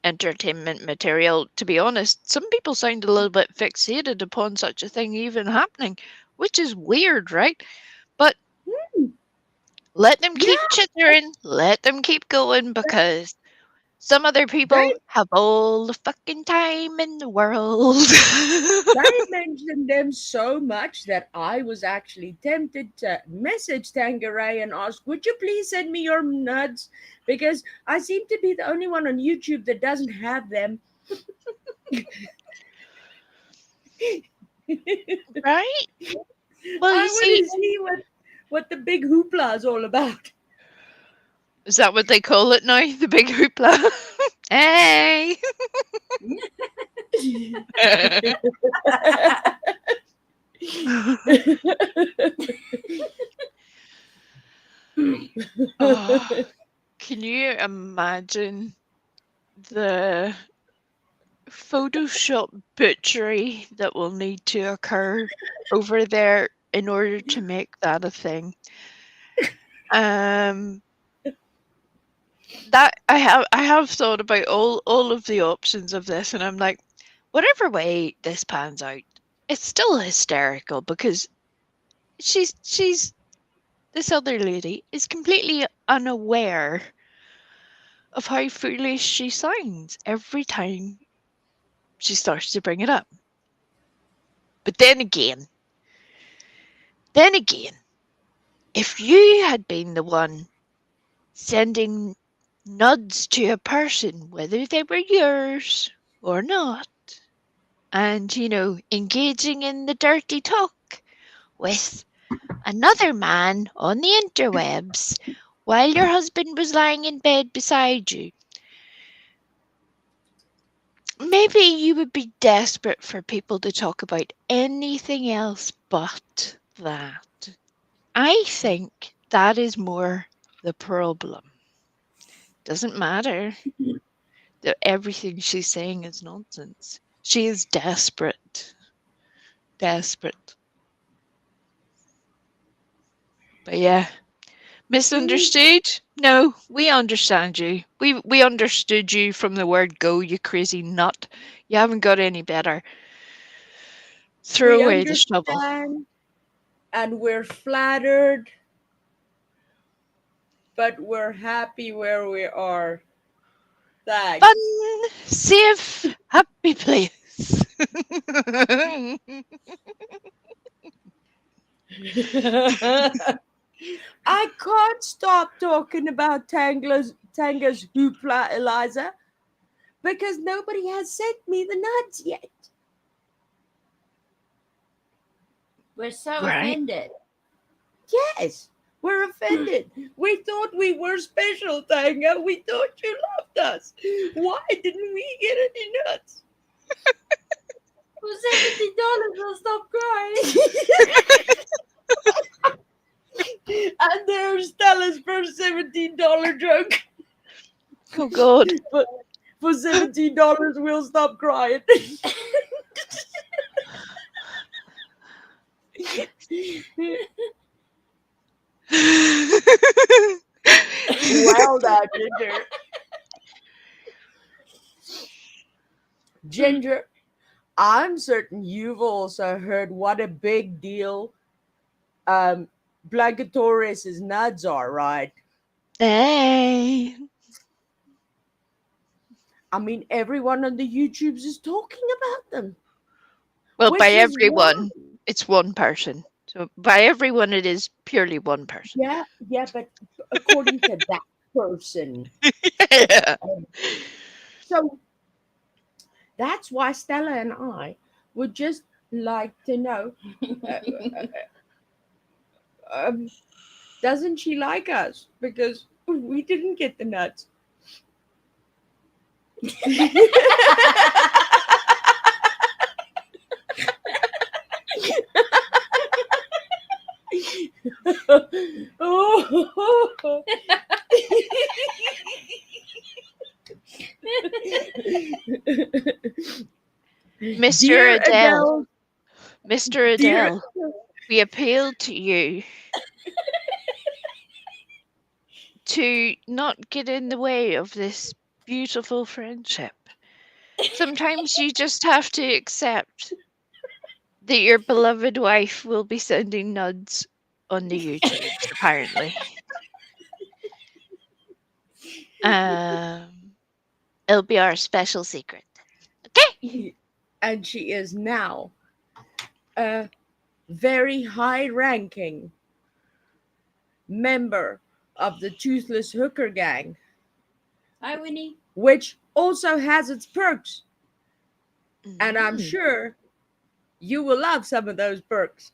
entertainment material. To be honest, some people sound a little bit fixated upon such a thing even happening, which is weird, right? But let them keep chittering, let them keep going, because some other people have all the fucking time in the world. I mentioned them so much that I was actually tempted to message Tangeray and ask, would you please send me your nuts? Because I seem to be the only one on YouTube that doesn't have them. Right? Well, I you want to see what the big hoopla is all about. Is that what they call it now? The big hoopla? Hey! Oh, can you imagine the Photoshop butchery that will need to occur over there in order to make that a thing? Um, that I have thought about all of the options of this, and I'm like, whatever way this pans out, it's still hysterical because she's this other lady is completely unaware of how foolish she sounds every time she starts to bring it up. But then again, if you had been the one sending nuds to a person, whether they were yours or not, and, engaging in the dirty talk with another man on the interwebs while your husband was lying in bed beside you, maybe you would be desperate for people to talk about anything else but that. I think that is more the problem. Doesn't matter that everything she's saying is nonsense. She is desperate. Desperate. But yeah. Misunderstood? No, we understand you. We understood you from the word go, you crazy nut. You haven't got any better. Throw We away the shovel. understand and we're flattered, but we're happy where we are. Thanks. Fun, safe, happy place. I can't stop talking about Tanga's hoopla, Eliza, because nobody has sent me the nuts yet. We're so Right. offended. Yes, we're offended. We thought we were special, Tanga. We thought you loved us. Why didn't we get any nuts? For $70, I'll stop crying. And there's Stella's first $17 joke. Oh God. But for $17, we'll stop crying. Well done, Ginger. Ginger, I'm certain you've also heard what a big deal Blancatorius's nuts are, right? Hey. I mean, everyone on the YouTubes is talking about them. Well, Which by is everyone, why- it's one person. So by everyone, it is purely one person. Yeah, but according to that person. Yeah. So that's why Stella and I would just like to know, doesn't she like us? Because we didn't get the nuts. Oh. Mr. Dear Adele, Mr. dear- Adele, we appeal to you to not get in the way of this beautiful friendship. Sometimes you just have to accept that your beloved wife will be sending nuds on the YouTubes, apparently. It'll be our special secret. Okay? And she is now a very high ranking member of the Toothless Hooker Gang, Hi, Winnie. which also has its perks. And I'm Mm, sure you will love some of those perks.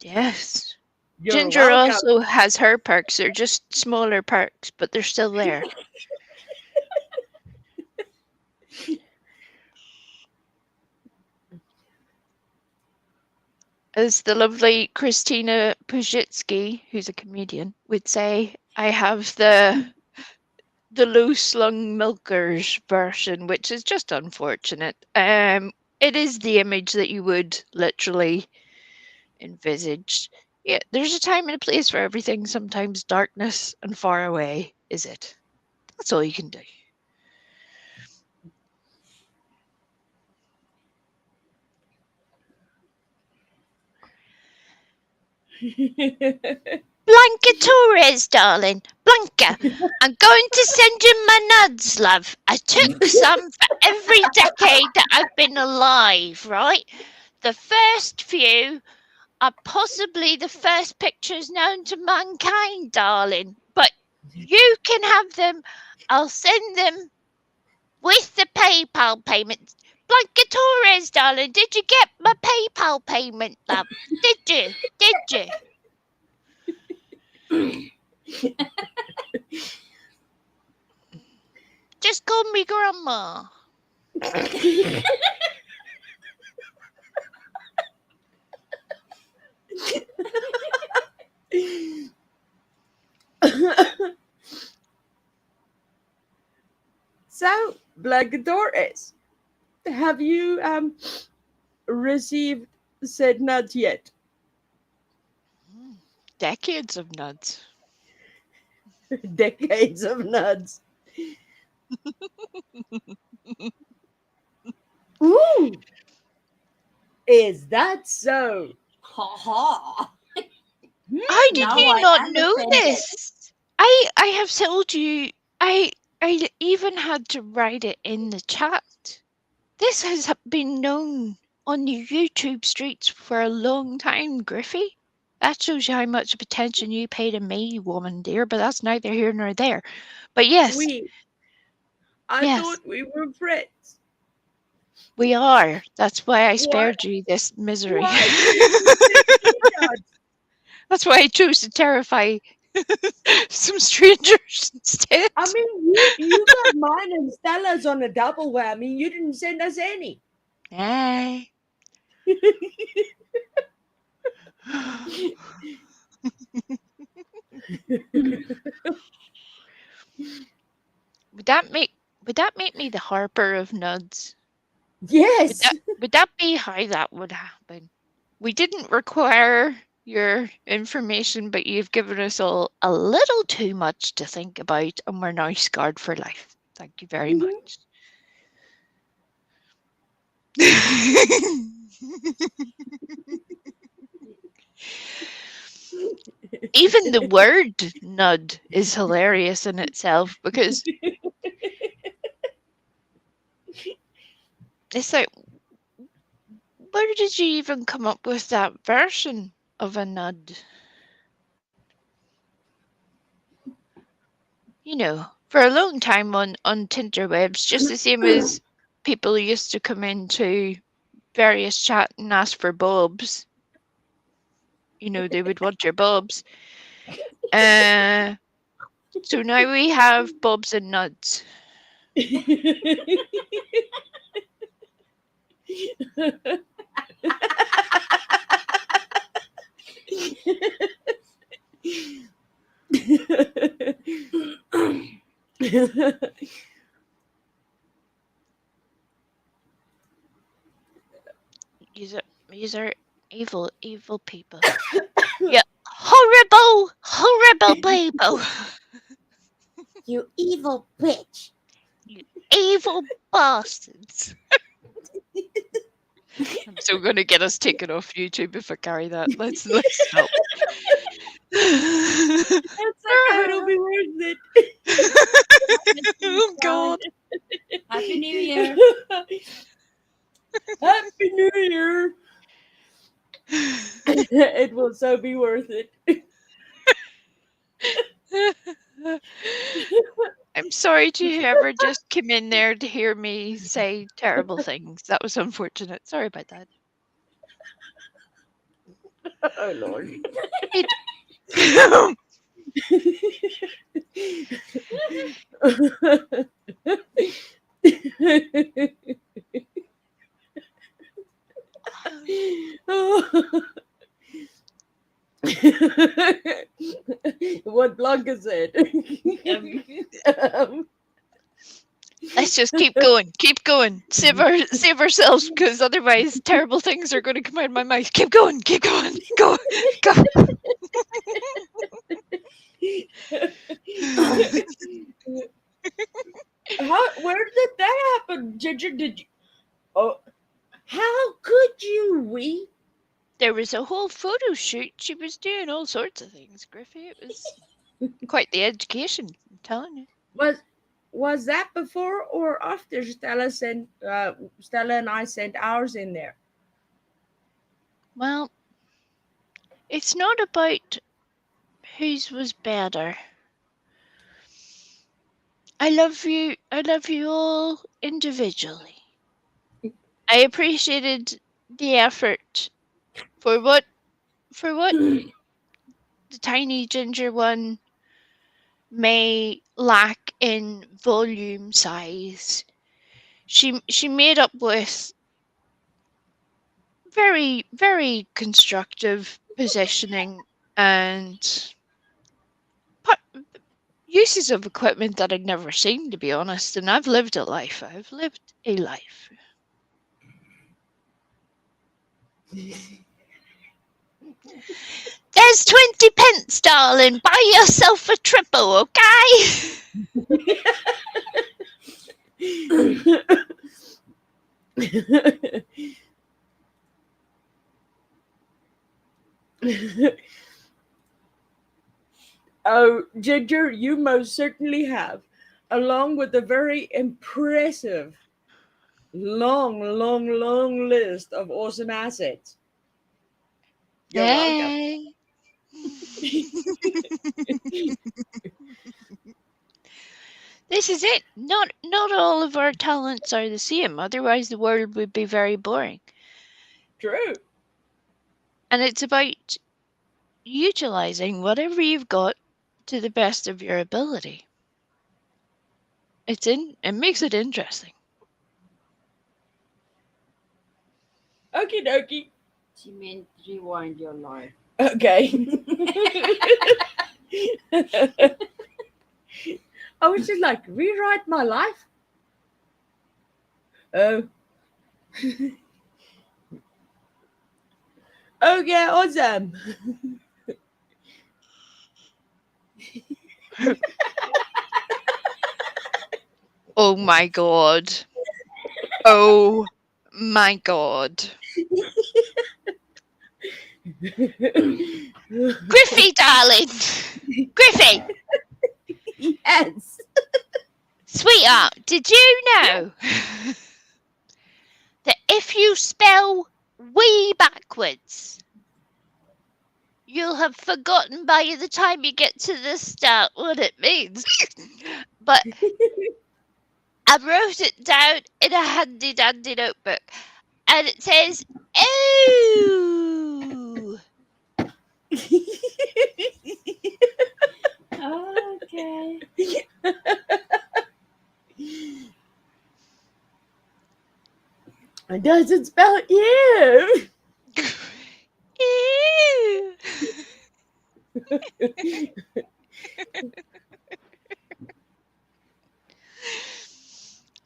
yes. You're Ginger welcome. also has her perks. They're just smaller perks, but they're still there. as the lovely Christina Pujitsky, who's a comedian, would say, I have the loose lung milkers version, which is just unfortunate. It is the image that you would literally envisage. Yeah, there's a time and a place for everything. Sometimes darkness and far away is it. That's all you can do. Blanca Torres, darling. Blanca, I'm going to send you my nuds, love. I took some for every decade that I've been alive, right? The first few are possibly the first pictures known to mankind, darling. But you can have them. I'll send them with the PayPal payment. Blanca Torres, darling, did you get my PayPal payment, love? Did you? Did you? Just call me grandma. So, Blanca Torres, have you received said nuts yet? Decades of nuts. Decades of nuts. Ooh, is that so? Ha ha. How did Now you I not am know offended. this? I have told you. I even had to write it in the chat. This has been known on the YouTube streets for a long time, Griffey. That shows you how much of attention you pay to me, woman dear, but that's neither here nor there. But yes, I yes. thought we were friends. We are. That's why I spared you this misery. That's why I chose to terrify some strangers instead. I mean, you got mine and Stella's on a double whammy. You didn't send us any. Hey. Would that make me the harper of nuds? Yes. Would that be how that would happen? We didn't require your information, but you've given us all a little too much to think about, and we're now scarred for life. Thank you very much. Even the word nud is hilarious in itself, because it's like, where did you even come up with that version of a nud? You know, for a long time on Tinterwebs, just the same as people used to come into various chat and ask for bobs. You know, they would want your bobs. So now we have bobs and nuds. These are evil people. Yeah, horrible people. You evil bitch. You evil bastards. I'm still going to get us taken off YouTube if I carry that. Let's stop. That's okay, it'll be worth it. Oh God. Happy New Year. Happy New Year. It will so be worth it. I'm sorry to whoever just came in there to hear me say terrible things. That was unfortunate. Sorry about that. Oh Lord. Blanca said. Um, Let's just keep going. Keep going. Save ourselves, because otherwise terrible things are going to come out of my mouth. Keep going. Keep going. Go. Go. where did that happen, Ginger? Did you? Oh, how could you? We There was a whole photo shoot. She was doing all sorts of things, Griffey. It was quite the education, I'm telling you. was that before or after Stella and I sent ours in there? Well, it's not about whose was better. I love you all individually. I appreciated the effort for what the tiny ginger one may lack in volume size. She made up with very, very constructive positioning and uses of equipment that I'd never seen, to be honest. And I've lived a life. There's 20 pence, darling. Buy yourself a triple, okay? Oh, Ginger, you most certainly have, along with a very impressive, long list of awesome assets. You're welcome. Hey. This is it. Not all of our talents are the same. Otherwise, the world would be very boring. True. And it's about utilizing whatever you've got to the best of your ability. It makes it interesting. Okie dokie. She meant rewind your life. Okay. I was just like, rewrite my life? Oh. Okay, awesome. Oh my god. Oh my god. Griffey, darling. Griffey. Yes. Sweetheart, did you know that if you spell "we" backwards, you'll have forgotten by the time you get to the start what it means? But I wrote it down in a handy dandy notebook, and it says, "Ooh." Okay. It doesn't spell you. Ew.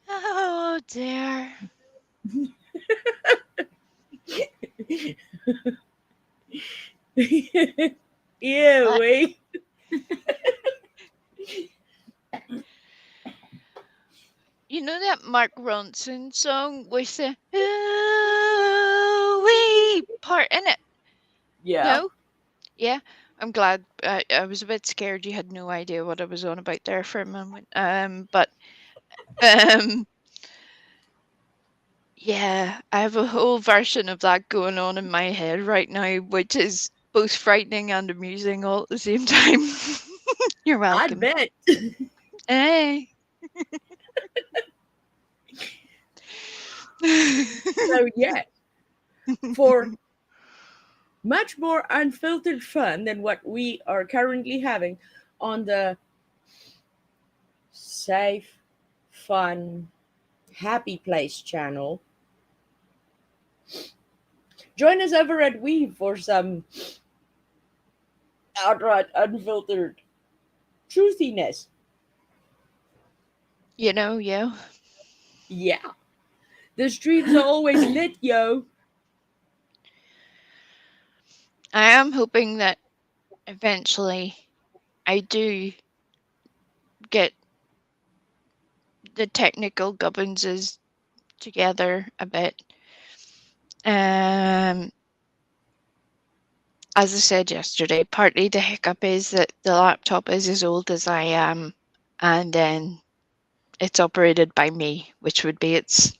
Oh dear. Yeah, wait. You know that Mark Ronson song with the "ooh-wee" part in it? Yeah. No? Yeah? I'm glad. I was a bit scared you had no idea what I was on about there for a moment. But yeah, I have a whole version of that going on in my head right now, which is both frightening and amusing all at the same time. You're I welcome. bet. Hey. So, yeah. For much more unfiltered fun than what we are currently having on the Safe, Fun, Happy Place channel, join us over at Weave for some outright unfiltered truthiness. You know, yo. Yeah. The streets are always lit, yo. I am hoping that eventually I do get the technical gubbinses together a bit. As I said yesterday, partly the hiccup is that the laptop is as old as I am, and then it's operated by me, which would be its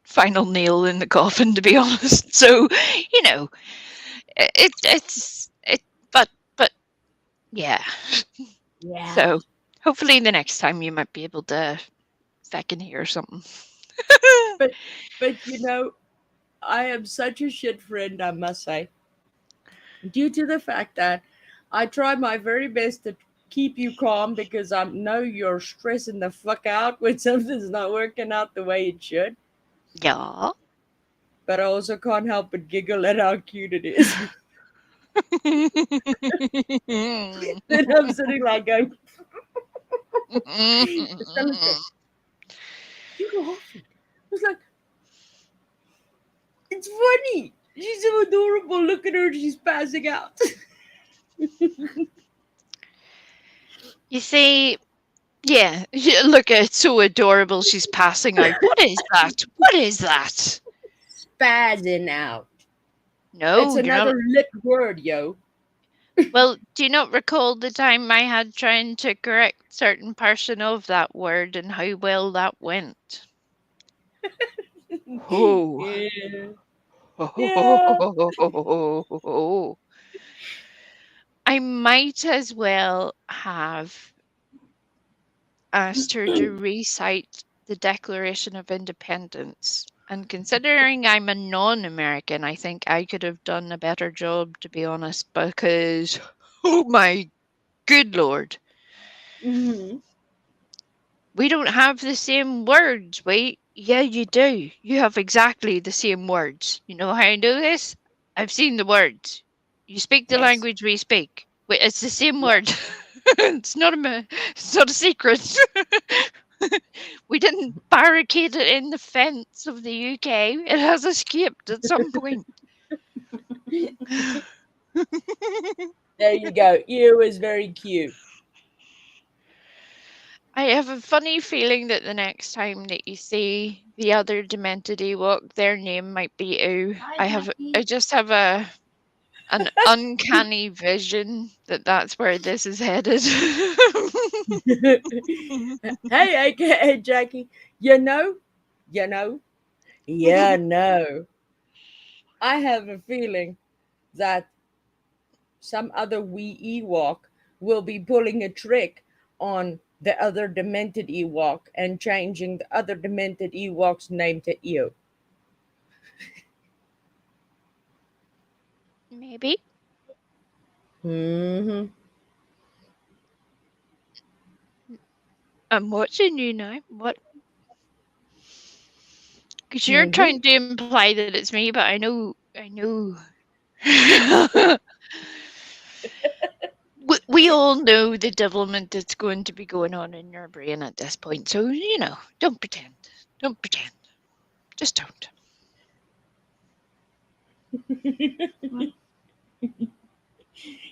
final nail in the coffin, to be honest. So, you know, but yeah. Yeah. So hopefully the next time you might be able to fucking hear something. But you know, I am such a shit friend, I must say. Due to the fact that I try my very best to keep you calm because I know you're stressing the fuck out when something's not working out the way it should. Yeah. But I also can't help but giggle at how cute it is. Then I'm sitting like going, Stella's like, you're laughing. I was like, it's funny. She's so adorable. Look at her. She's passing out. You see, yeah, look, it's so adorable. She's passing out. What is that? What is that? Spazzing out. No, It's you're not. another lit word, yo. Well, do you not recall the time I had trying to correct certain portion of that word and how well that went? Oh. Yeah. I might as well have asked her to recite the Declaration of Independence. And considering I'm a non-American, I think I could have done a better job, to be honest, because, oh my good Lord, Mhm. we don't have the same words. Wait, yeah, you do. You have exactly the same words. You know how I know this? I've seen the words. You speak the Yes. language we speak. Wait, it's the same word. It's not a secret. We didn't barricade it in the fence of the UK. It has escaped at some point. There you go. You is very cute. I have a funny feeling that the next time that you see the other demented Ewok, their name might be Ooh. I just have an uncanny vision that that's where this is headed. Hey, Jackie. You know. I have a feeling that some other wee Ewok will be pulling a trick on the other demented Ewok and changing the other demented Ewok's name to Ew. Maybe. Mm-hmm. I'm watching you now. What? Because you're Mm-hmm. trying to imply that it's me, but I know. we all know the devilment that's going to be going on in your brain at this point. So, don't pretend. Don't pretend. Just don't.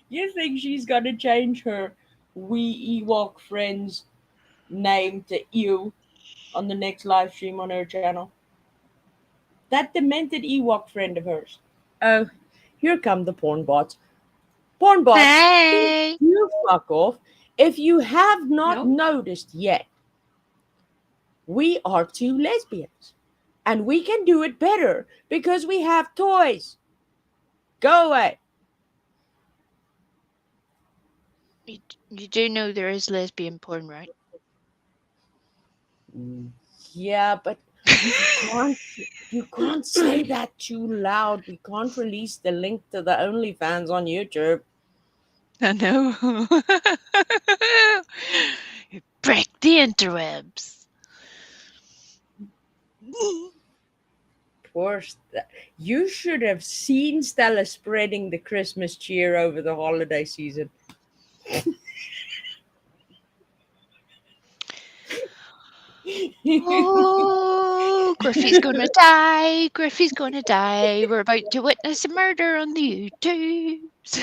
You think she's gonna change her wee Ewok friend's name to Ew on the next live stream on her channel? That demented Ewok friend of hers. Oh, here come the porn bots. Porn bots, Hey! you fuck off. If you have not noticed yet, we are two lesbians. And we can do it better because we have toys. Go away. You do know there is lesbian porn, right? Yeah, but you can't say that too loud. We can't release the link to the OnlyFans on YouTube. I know. You break the interwebs. Poor you should have seen Stella spreading the Christmas cheer over the holiday season. Oh, Griffey's gonna die. Griffey's gonna die. We're about to witness a murder on the YouTubes.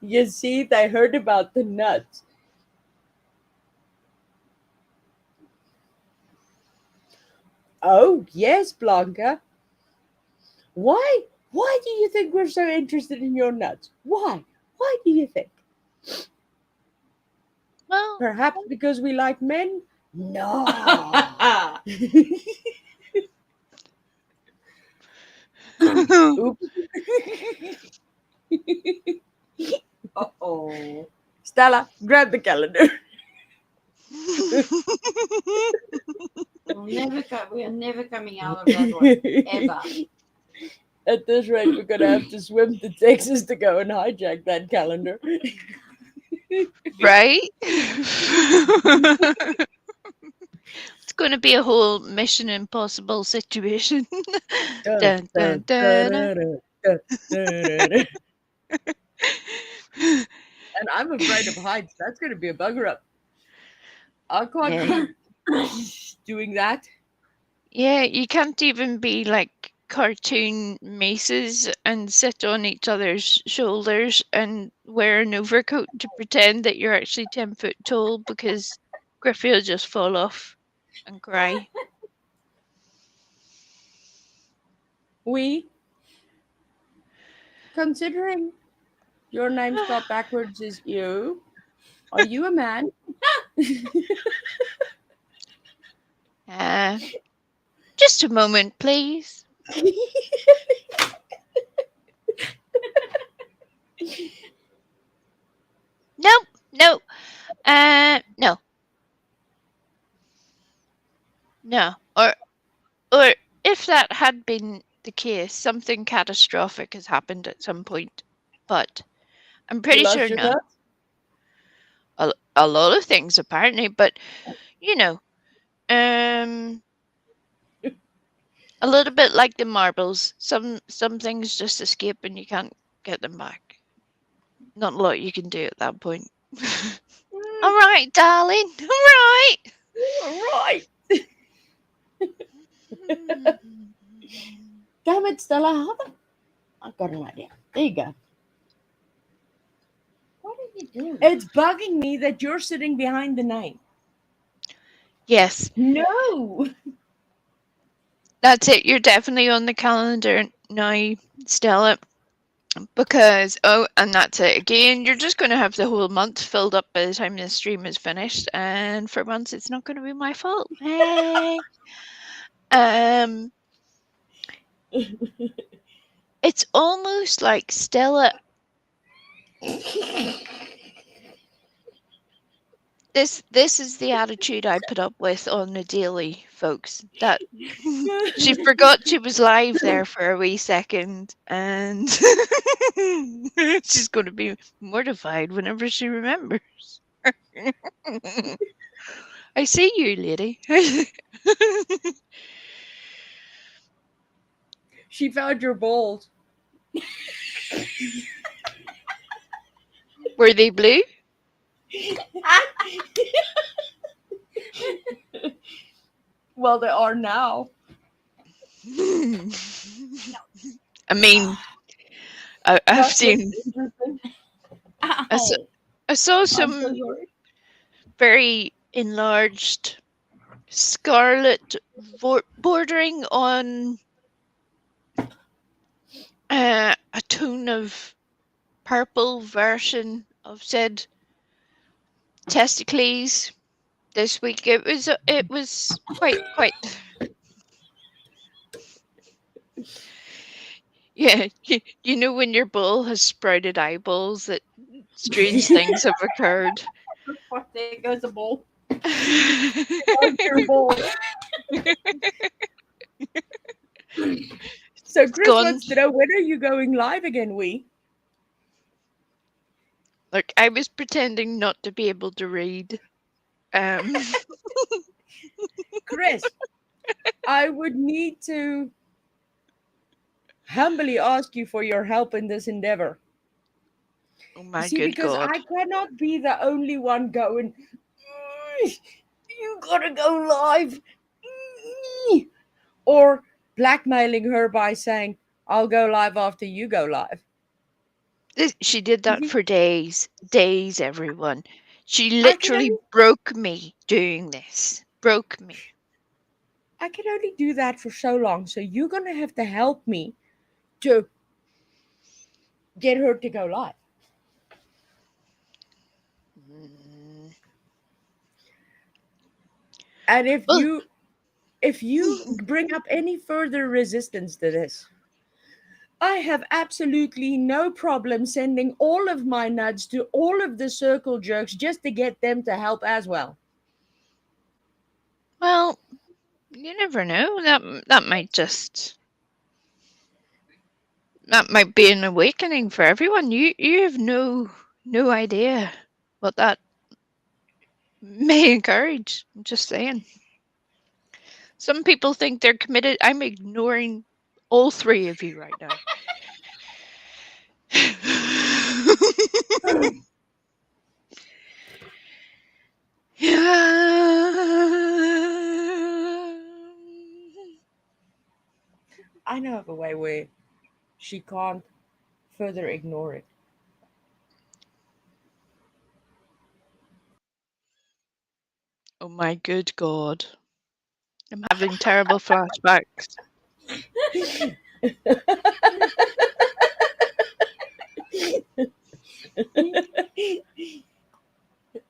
You see, I heard about the nuts. Oh, yes, Blanca. Why? Why do you think we're so interested in your nuts? Why? Why do you think? Well, Perhaps because we like men? No. Oops. Uh-oh. Stella, grab the calendar. We are never coming out of that one. Ever. At this rate, we're going to have to swim to Texas to go and hijack that calendar. right? It's going to be a whole Mission Impossible situation. Dun, dun, dun, And I'm afraid of heights. That's going to be a bugger up. I can't keep doing that. Yeah, you can't even be like cartoon maces and sit on each other's shoulders and wear an overcoat to pretend that you're actually 10 foot tall because Griffey will just fall off and cry. Considering your name spelled backwards is you, are you a man? Just a moment, please. Nope, no. No. No. Or if that had been the case, something catastrophic has happened at some point. But I'm pretty You lost sure your not. nuts? A lot of things apparently, but you know, a little bit like the marbles. Some things just escape and you can't get them back. Not a lot you can do at that point. All right, darling. All right. All right. Damn it, Stella. I've got an idea. There you go. What are you doing? It's bugging me that you're sitting behind the name. Yes, No. that's it. You're definitely on the calendar now, Stella. Because, and that's it again. You're just going to have the whole month filled up by the time the stream is finished. And for once, it's not going to be my fault. Hey. It's almost like Stella. This is the attitude I put up with on the daily, folks. That she forgot she was live there for a wee second, and she's going to be mortified whenever she remembers. I see you, lady. She found your balls. Were they blue? Well, they are now. I mean, I've That's seen. interesting. I saw I'm so some sorry. very enlarged scarlet bordering on a tone of purple version of said testicles this week. It was quite yeah, you know when your bull has sprouted eyeballs that strange things have occurred. There goes the ball. Your balls. So Chris gone. wants to know, when are you going live again, Wee? Look, I was pretending not to be able to read. Chris, I would need to humbly ask you for your help in this endeavor. Oh You my see, good because God. I cannot be the only one going, you gotta go live. Or blackmailing her by saying, I'll go live after you go live. She did that for days. Days, everyone. She I can literally only broke me doing this. Broke me. I can only do that for so long. So you're gonna have to help me to get her to go live. Mm. And Well, if you bring up any further resistance to this, I have absolutely no problem sending all of my nuds to all of the circle jerks just to get them to help as well. well, you never know. That might be an awakening for everyone. You have no idea what that may encourage. I'm just saying. Some people think they're committed. I'm ignoring all three of you right now. I know of a way where she can't further ignore it. Oh my good God. I'm having terrible flashbacks.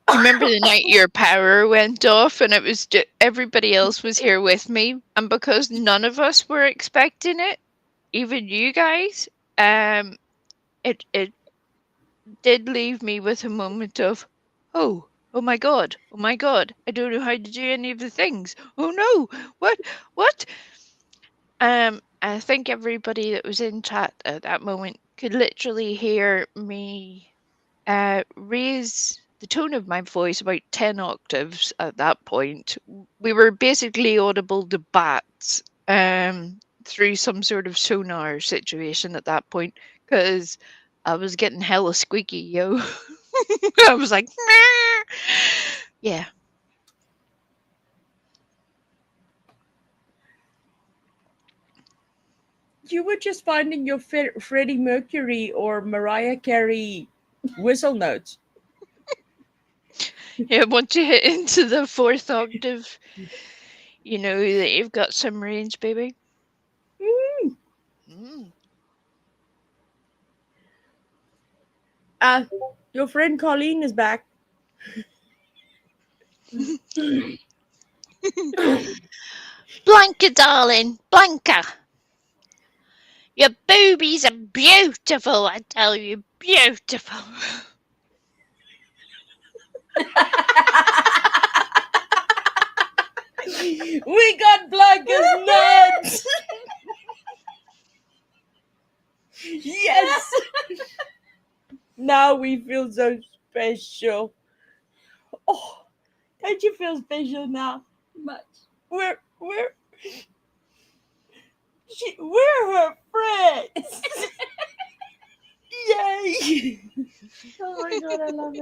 You remember the night your power went off and it was everybody else was here with me, and because none of us were expecting it, even you guys, it did leave me with a moment of, oh my God, I don't know how to do any of the things. Oh no, what? I think everybody that was in chat at that moment could literally hear me raise the tone of my voice about 10 octaves at that point. We were basically audible to bats through some sort of sonar situation at that point, because I was getting hella squeaky, yo. I was like, "Meow." Yeah. You were just finding your Freddie Mercury or Mariah Carey whistle notes. Yeah, once you hit into the fourth octave, you know that you've got some range, baby. Mm. Your friend Colleen is back. Blanca, darling, Blanca. Your boobies are beautiful, I tell you, beautiful. We got Blanca's nuts. Yes. Now we feel so special. Oh, don't you feel special now? Much. We're her friends. Yay! Oh my God, I love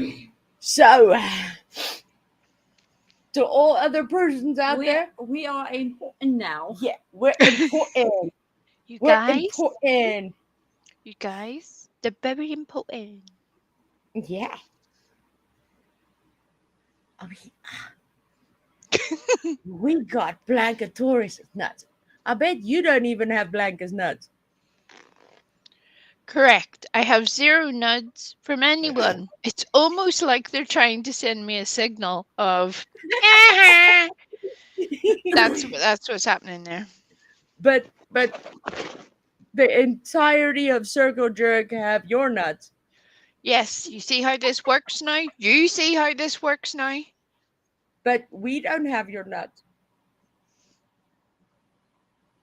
it. So, to all other persons out there, We are important now. yeah, we're important. You We're guys, important. they're very important. Yeah. I mean, we got Blanca Torres' nuts. I bet you don't even have Blanca's nuts. Correct. I have 0 nuds from anyone. It's almost like they're trying to send me a signal of, "Uh-huh." That's what's happening there. But the entirety of Circle Jerk have your nuts. Yes, you see how this works now? You see how this works now? But we don't have your nuts.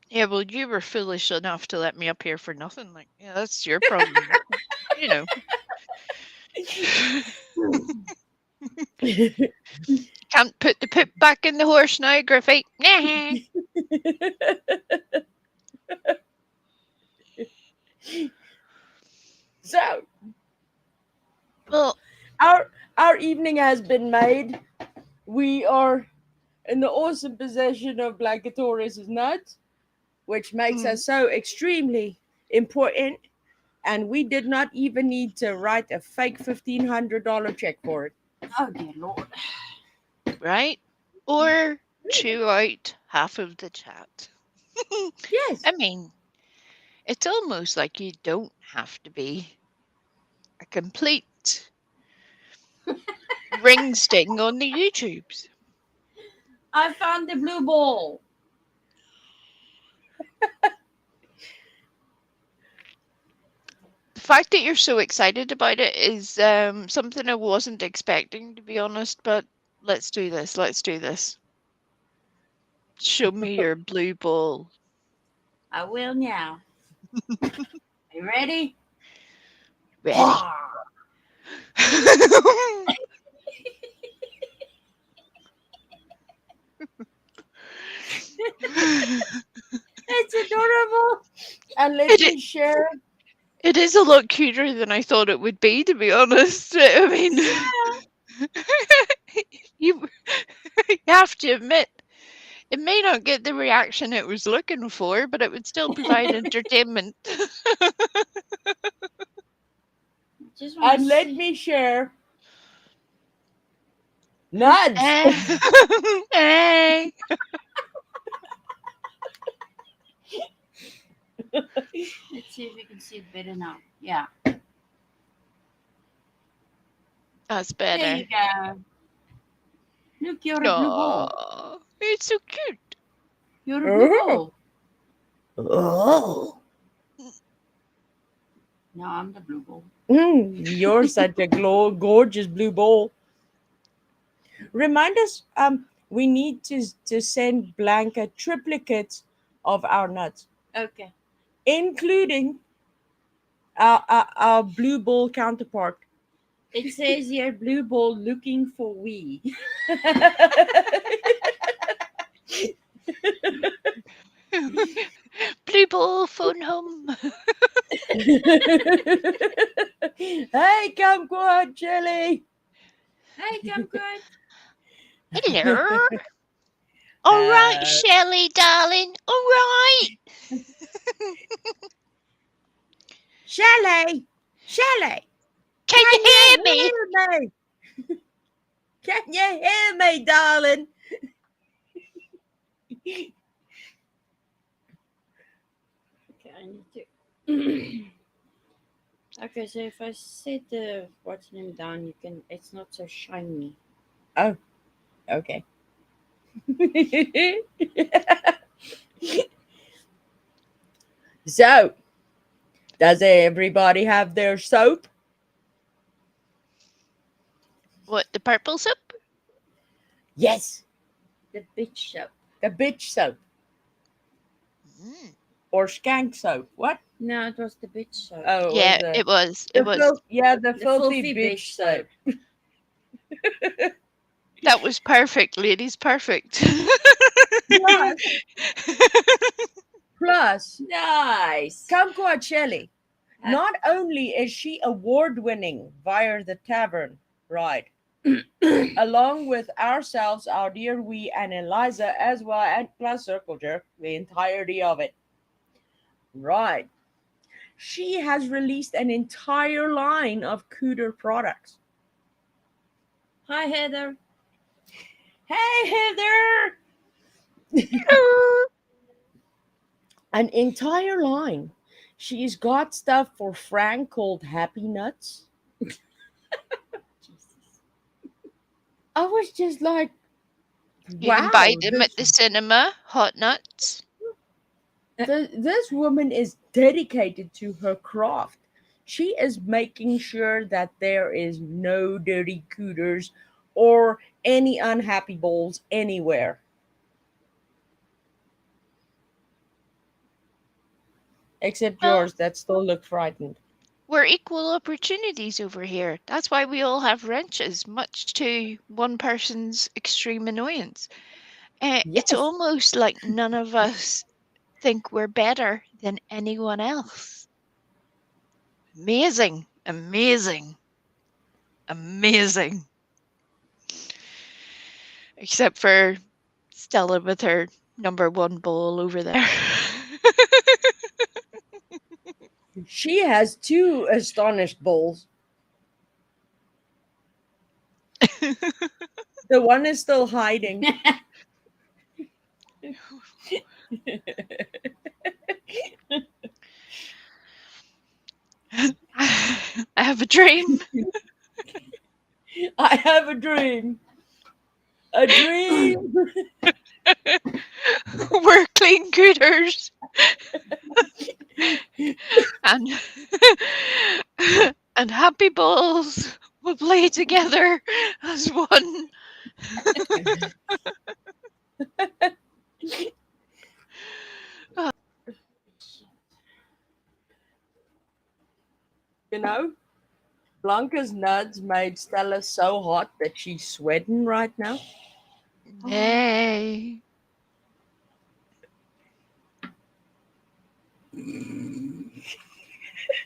Yeah, well, you were foolish enough to let me up here for nothing. Like, yeah, that's your problem. You know. Can't put the poop back in the horse now, Griffey. Nah. So Well, our evening has been made. We are in the awesome possession of Blancatorius' nut, which makes us so extremely important. And we did not even need to write a fake $1,500 check for it. Oh dear Lord. right? Or chew out half of the chat. Yes. I mean, it's almost like you don't have to be a complete ring sting on the YouTubes. I found the blue ball. The fact that you're so excited about it is something I wasn't expecting, to be honest, but let's do this. Let's do this. Show me your blue ball. I will now. Are you ready? Ready? Wah! It's adorable. And let It me share. It is a lot cuter than I thought it would be, to be honest. I mean, you have to admit, it may not get the reaction it was looking for, but it would still provide entertainment. Just want And let me share. Nuts. Hey. Let's see if we can see it better now. Yeah. That's There better. you go. Look, you're a blue ball. Aw, it's so cute. You're a blue Oh. ball. Oh. No, I'm the blue ball. You're such a gorgeous blue ball. Remind us, we need to send Blanca triplicates of our nuts, Okay. including our blue ball counterpart. It says here blue ball looking for we. Blue ball, phone home. Hey, kumquat chili. Hey, kumquat. Hello. All right, Shelley, darling. All right. Shelley, Can you hear me? Can you hear me, darling? Okay, I need to. Okay, so if I set the what's name down, you can. It's not so shiny. Okay. So, does everybody have their soap? What, the purple soap? Yes, The bitch soap. the bitch soap or skank soap. What? No, it was the bitch soap. Oh, Yeah, was it was. the It was. the filthy bitch soap. That was perfect, ladies. Perfect. Plus, Nice. kumquat chili. Not only is she award-winning via the tavern ride, along with ourselves, our dear we and Eliza as well, and plus Circle Jerk, the entirety of it. Right. She has released an entire line of Cooter products. Hi, Heather. Hey, Heather! An entire line. She's got stuff for Frank called Happy Nuts. I was just like, You wow. can buy them at the cinema. Hot nuts. This woman is dedicated to her craft. She is making sure that there is no dirty cooters or any unhappy balls anywhere. Except Well- yours that still look frightened. we're equal opportunities over here. That's why we all have wrenches, much to one person's extreme annoyance. It's Yes. almost like none of us think we're better than anyone else. Amazing, amazing, amazing. Except for Stella with her number one bowl over there. She has 2 astonished bowls. The one is still hiding. I have a dream. I have a dream. A dream. We're clean gooters. and and happy balls will play together as one. You know, Blanca's nuts made Stella so hot that she's sweating right now. Nay.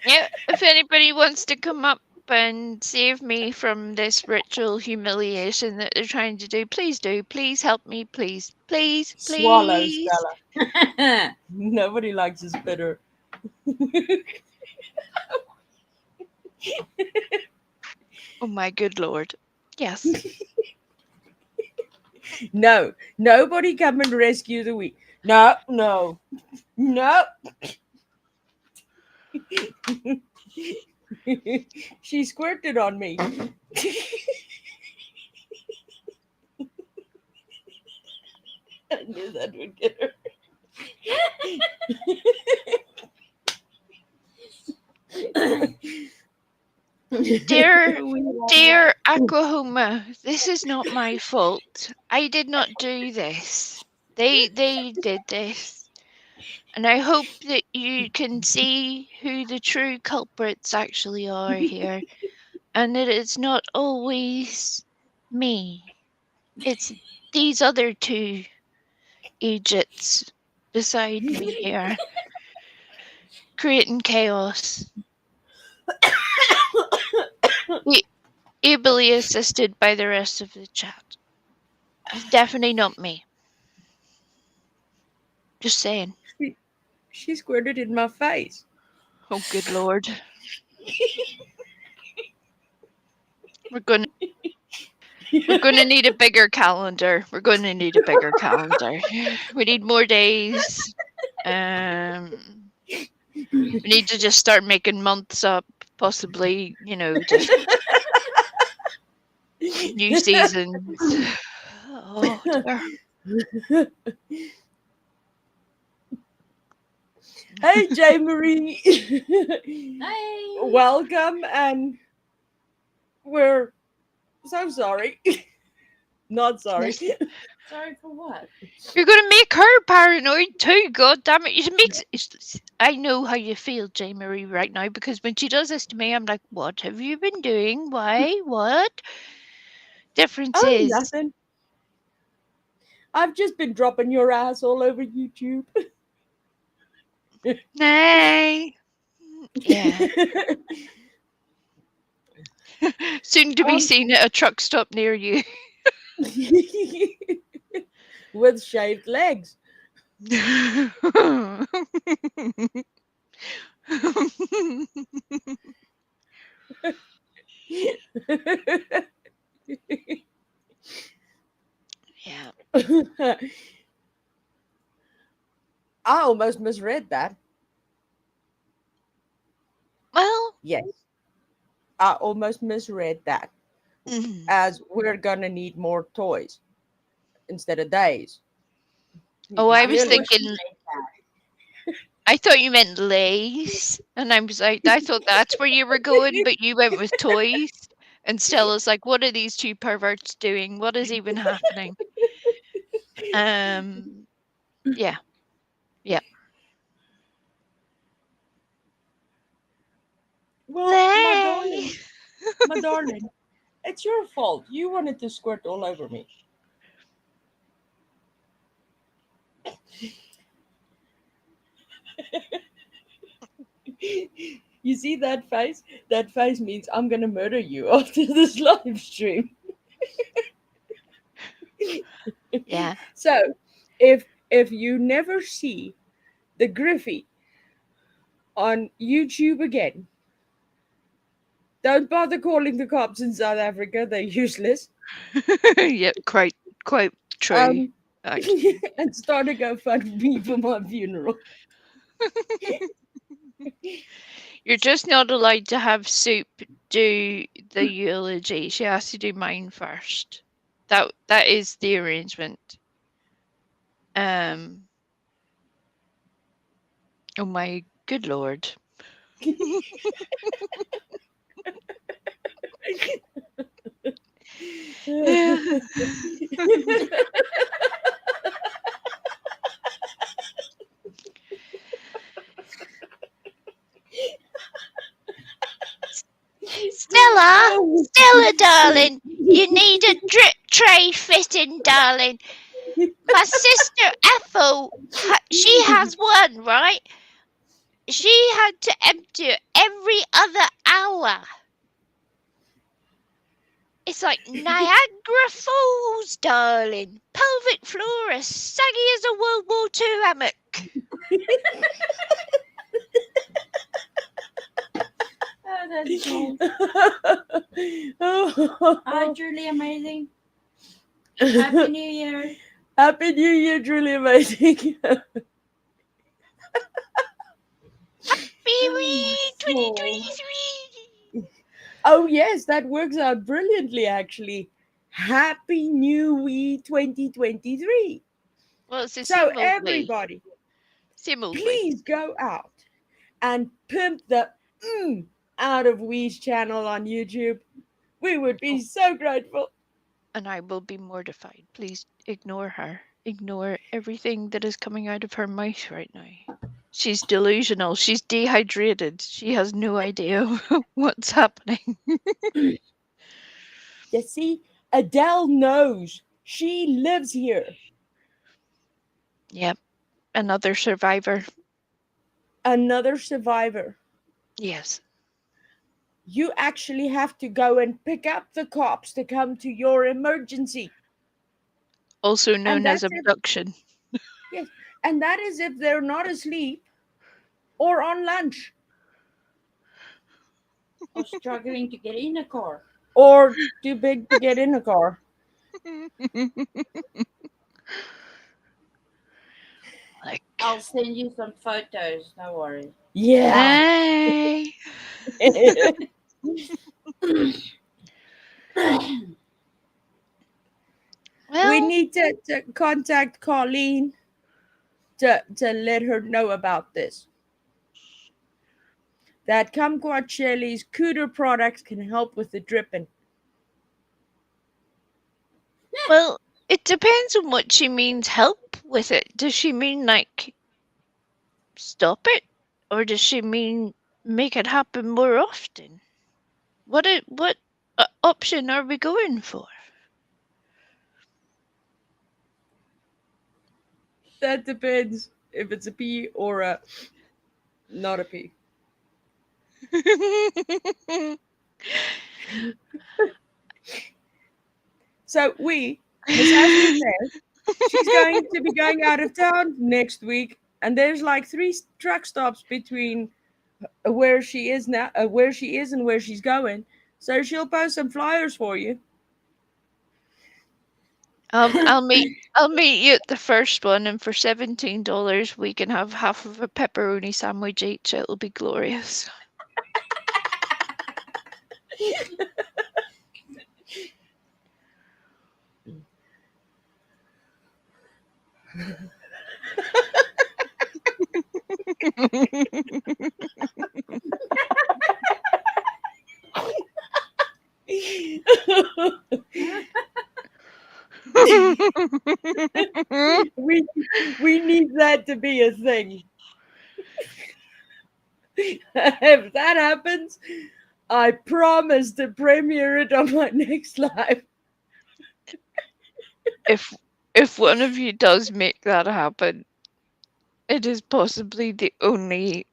Yeah, if anybody wants to come up and save me from this ritual humiliation that they're trying to do, please do. Please help me, please. Please, please. Swallow, Stella. Nobody likes his bitter. Oh my good lord. Yes. No, nobody come and rescue the weak. No, no, no. She squirted on me. I knew that would get her. Dear Aquahoma, this is not my fault. I did not do this. They did this. And I hope that you can see who the true culprits actually are here. And that it's not always me. It's these other 2 Egypts beside me here. Creating chaos. Ably assisted by the rest of the chat. It's definitely not me. Just saying. She squirted in my face. Oh, good lord. We're gonna need a bigger calendar. We're gonna need a bigger calendar. We need more days. We need to just start making months up, possibly, just new seasons. Oh, dear. Hey, J. Marie. Hi. Welcome, and we're so sorry. Not sorry. Sorry for what? You're gonna make her paranoid too. God damn it! I know how you feel, J. Marie, right now, because when she does this to me, I'm like, "What have you been doing? Why? What?" Difference Oh, is, nothing. I've just been dropping your ass all over YouTube. nay. Yeah. Soon to be seen at a truck stop near you. With shaved legs. Yeah. I almost misread that. Well, Yes. I almost misread that. As we're gonna need more toys instead of days. oh, I was Clearly. thinking. I thought you meant lays, and I was like, I thought that's where you were going, but you went with toys. And Stella's like, what are these 2 perverts doing? What is even happening? Yeah. Well, my Nay. darling, my darling, it's your fault. You wanted to squirt all over me. You see that face? That face means I'm gonna murder you after this live stream. Yeah. So, if you never see the Griffey on YouTube again, don't bother calling the cops in South Africa. They're useless. Yeah, quite true. Um, actually. and start a GoFundMe for my funeral. You're just not allowed to have Soup do the eulogy. She has to do mine first. That is the arrangement. Oh my good lord. Stella, darling, you need a drip tray fitting, darling. My sister Ethel, she has one, right? She had to empty it every other hour. It's like Niagara Falls, darling. Pelvic floor as saggy as a World War II hammock. Oh, that's cool. Oh. Oh, truly amazing. Happy New Year. Happy New Year, truly amazing. Happy 2023. Oh yes, that works out brilliantly actually. Happy New Wee 2023. Well, it's a So simul everybody, Simultaneously. please go out and pimp the out of Wee's channel on YouTube. We would be so grateful. And I will be mortified. Please ignore her. Ignore everything that is coming out of her mouth right now. She's delusional. She's dehydrated. She has no idea what's happening. You see, Adele knows. She lives here. Yep. Another survivor. Another survivor. Yes. You actually have to go and pick up the cops to come to your emergency. Also known as that's if- abduction. Yes, and that is if they're not asleep or on lunch Or struggling to get in a car. or too big to get in a car. Like, I'll send you some photos. Don't worry. Yeah. hey. Well, We need to contact Colleen to let her know about this. That Kumquat Shelley's Cooter products can help with the dripping. well, it depends on what she means help with it. Does she mean like stop it? Or does she mean make it happen more often? What option are we going for? That depends if it's a P or a not a P. So Miss Ashley says she's going to be going out of town next week, and there's like 3 truck stops between where she is now, where she is, and where she's going. So she'll post some flyers for you. I'll meet you at the first one, and for $17 we can have half of a pepperoni sandwich each. It'll be glorious. we need that to be a thing. If that happens, I promise to premiere it on my next live. If one of you does make that happen, it is possibly the only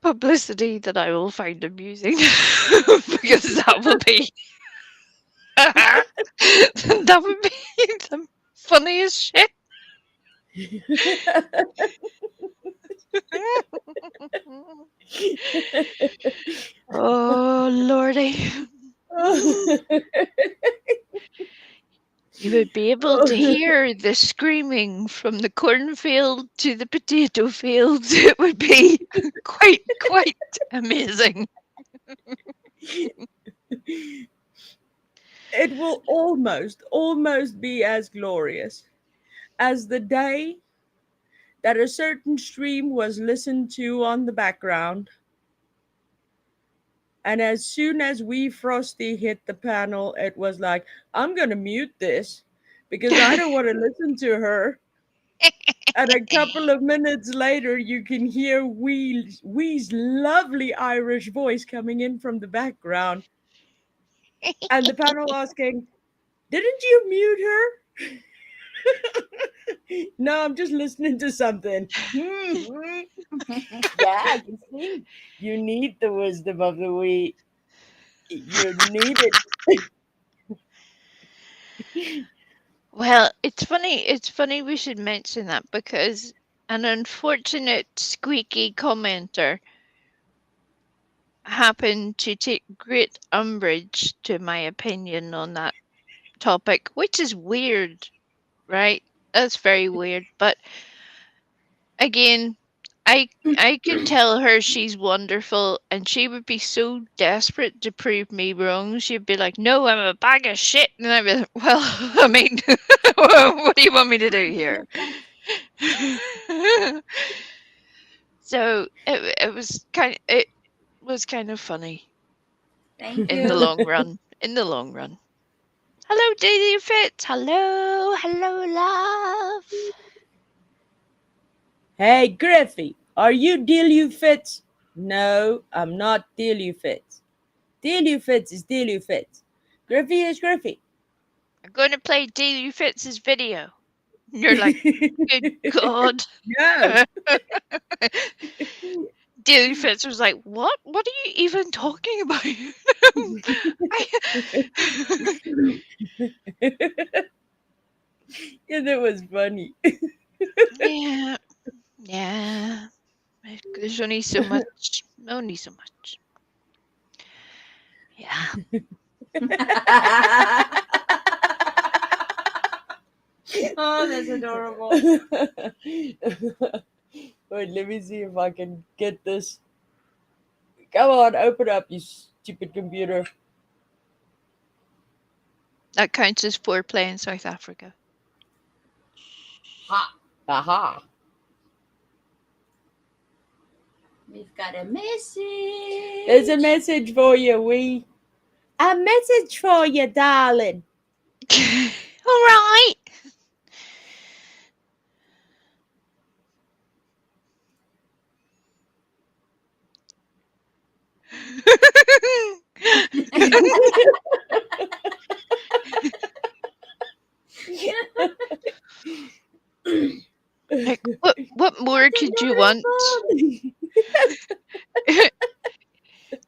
publicity that I will find amusing because that will be that would be the funniest shit. Oh lordy. You would be able to hear the screaming from the cornfield to the potato fields. It would be quite amazing. It will almost be as glorious as the day that a certain stream was listened to on the background. And as soon as Wee Frosty hit the panel, it was like, I'm going to mute this because I don't want to listen to her. And a couple of minutes later, you can hear Wee's lovely Irish voice coming in from the background. And the panel asking, didn't you mute her? No, I'm just listening to something. Yeah, I can see. You need the wisdom of the Wee. You need it. Well, it's funny we should mention that because an unfortunate squeaky commenter happened to take great umbrage to my opinion on that topic, which is weird, right? That's very weird. But again, I could tell her she's wonderful and she would be so desperate to prove me wrong. She'd be like, no, I'm a bag of shit. And I'd be like, well, I mean, what do you want me to do here? So it was kind of funny. Thank in the you. long run. In the long run. Hello, Daisy Fitz. Hello, love. Hey, Griffey, are you Dealue Fitz? No, I'm not Dealue Fitz. Dealue Fitz is Dealue Fitz. Griffey is Griffey. I'm going to play Daisy Fitz's video. And you're like, good God. No. Daisy Fitz was like, what? What are you even talking about? Yeah, that was funny. Yeah. There's only so much. Only so much. Yeah. Oh, that's adorable. Wait, let me see if I can get this. Come on, open up, you stupid computer. That counts as foreplay in South Africa. Ha. Aha. We've got a message. There's a message for you, Wee. A message for you, darling. All right. Like, what more could you want?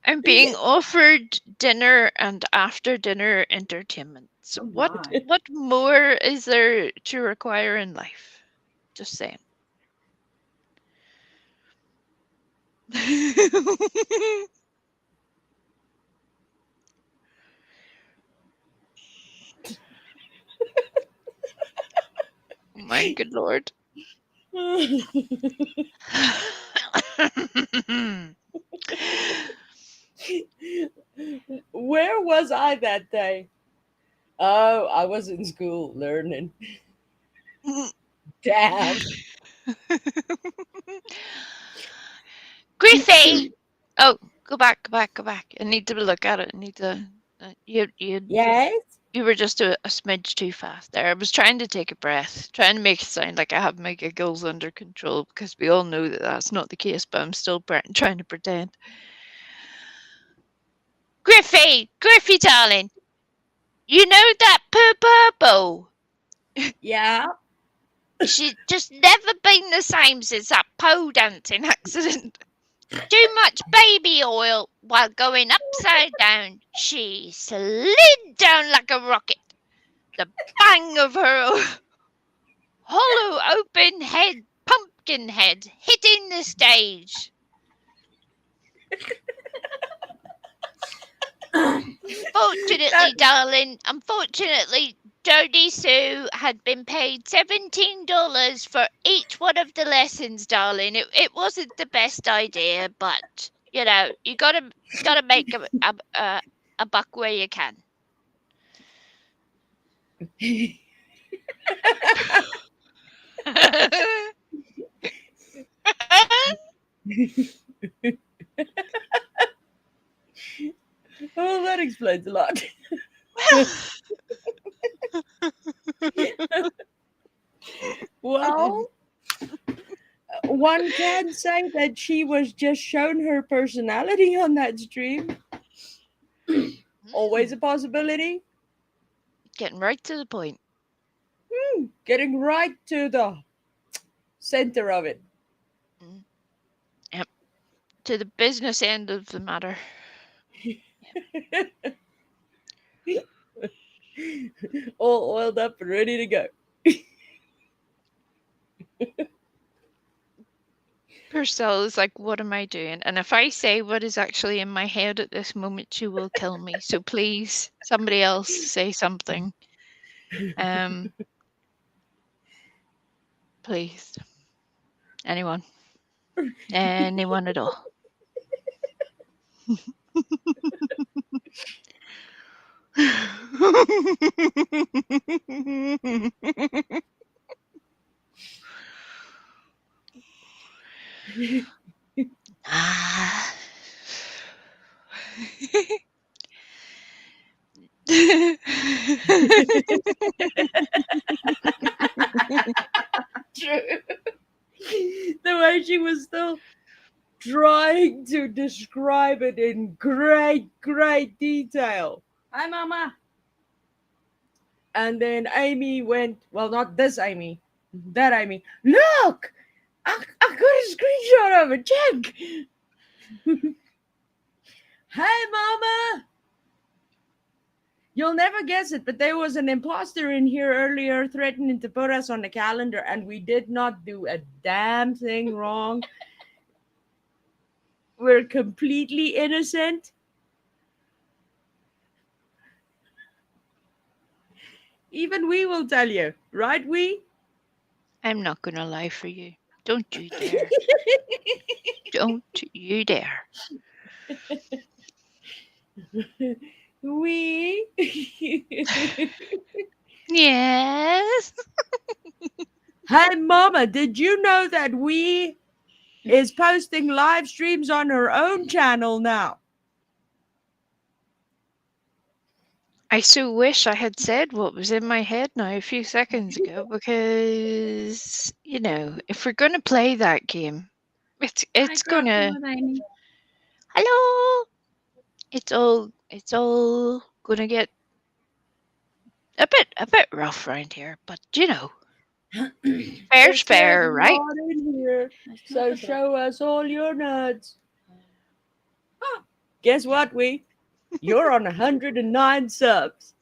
I'm being offered dinner and after dinner entertainment. So Oh what my. what more is there to require in life? Just saying. My good lord. Where was I that day? Oh, I was in school learning. Damn. Griffey! Oh, go back. I need to look at it. I need to. You Yes? You were just a smidge too fast there. I was trying to take a breath, trying to make it sound like I have my giggles under control, because we all know that that's not the case, but I'm still trying to pretend. Griffy, darling, you know that Purple? Yeah. She's just never been the same since that pole dancing accident. Too much baby oil while going upside down. She slid down like a rocket. The bang of her hollow open head, pumpkin head, hitting the stage. Unfortunately, Jodie Sue had been paid $17 for each one of the lessons, darling. It wasn't the best idea, but you know, you gotta make a buck where you can. Oh, that explains a lot. Well, one can say that she was just shown her personality on that stream. Always a possibility. Getting right to the point. Getting right to the center of it. Yep. To the business end of the matter. All oiled up and ready to go. Purcell is like, what am I doing? And if I say what is actually in my head at this moment, she will kill me. So please, somebody else say something. Please. Anyone. Anyone at all. True. The way she was still trying to describe it in great detail. Hi, Mama. And then Amy went, well, not this Amy, that Amy. Look, I got a screenshot of it. Check. Hey, Mama. You'll never guess it, but there was an imposter in here earlier threatening to put us on the calendar, and we did not do a damn thing wrong. We're completely innocent. Even we will tell you, right, we? I'm not going to lie for you. Don't you dare. Don't you dare. We? Yes. Hey, Mama, did you know that we is posting live streams on her own channel now? I so wish I had said what was in my head now a few seconds ago, because, you know, if we're going to play that game, it's going to... Hello! It's all going to get a bit rough around here, but, you know, fair's fair, right? In here, so show us all your nuts. Oh, guess what, we? You're on 109 subs.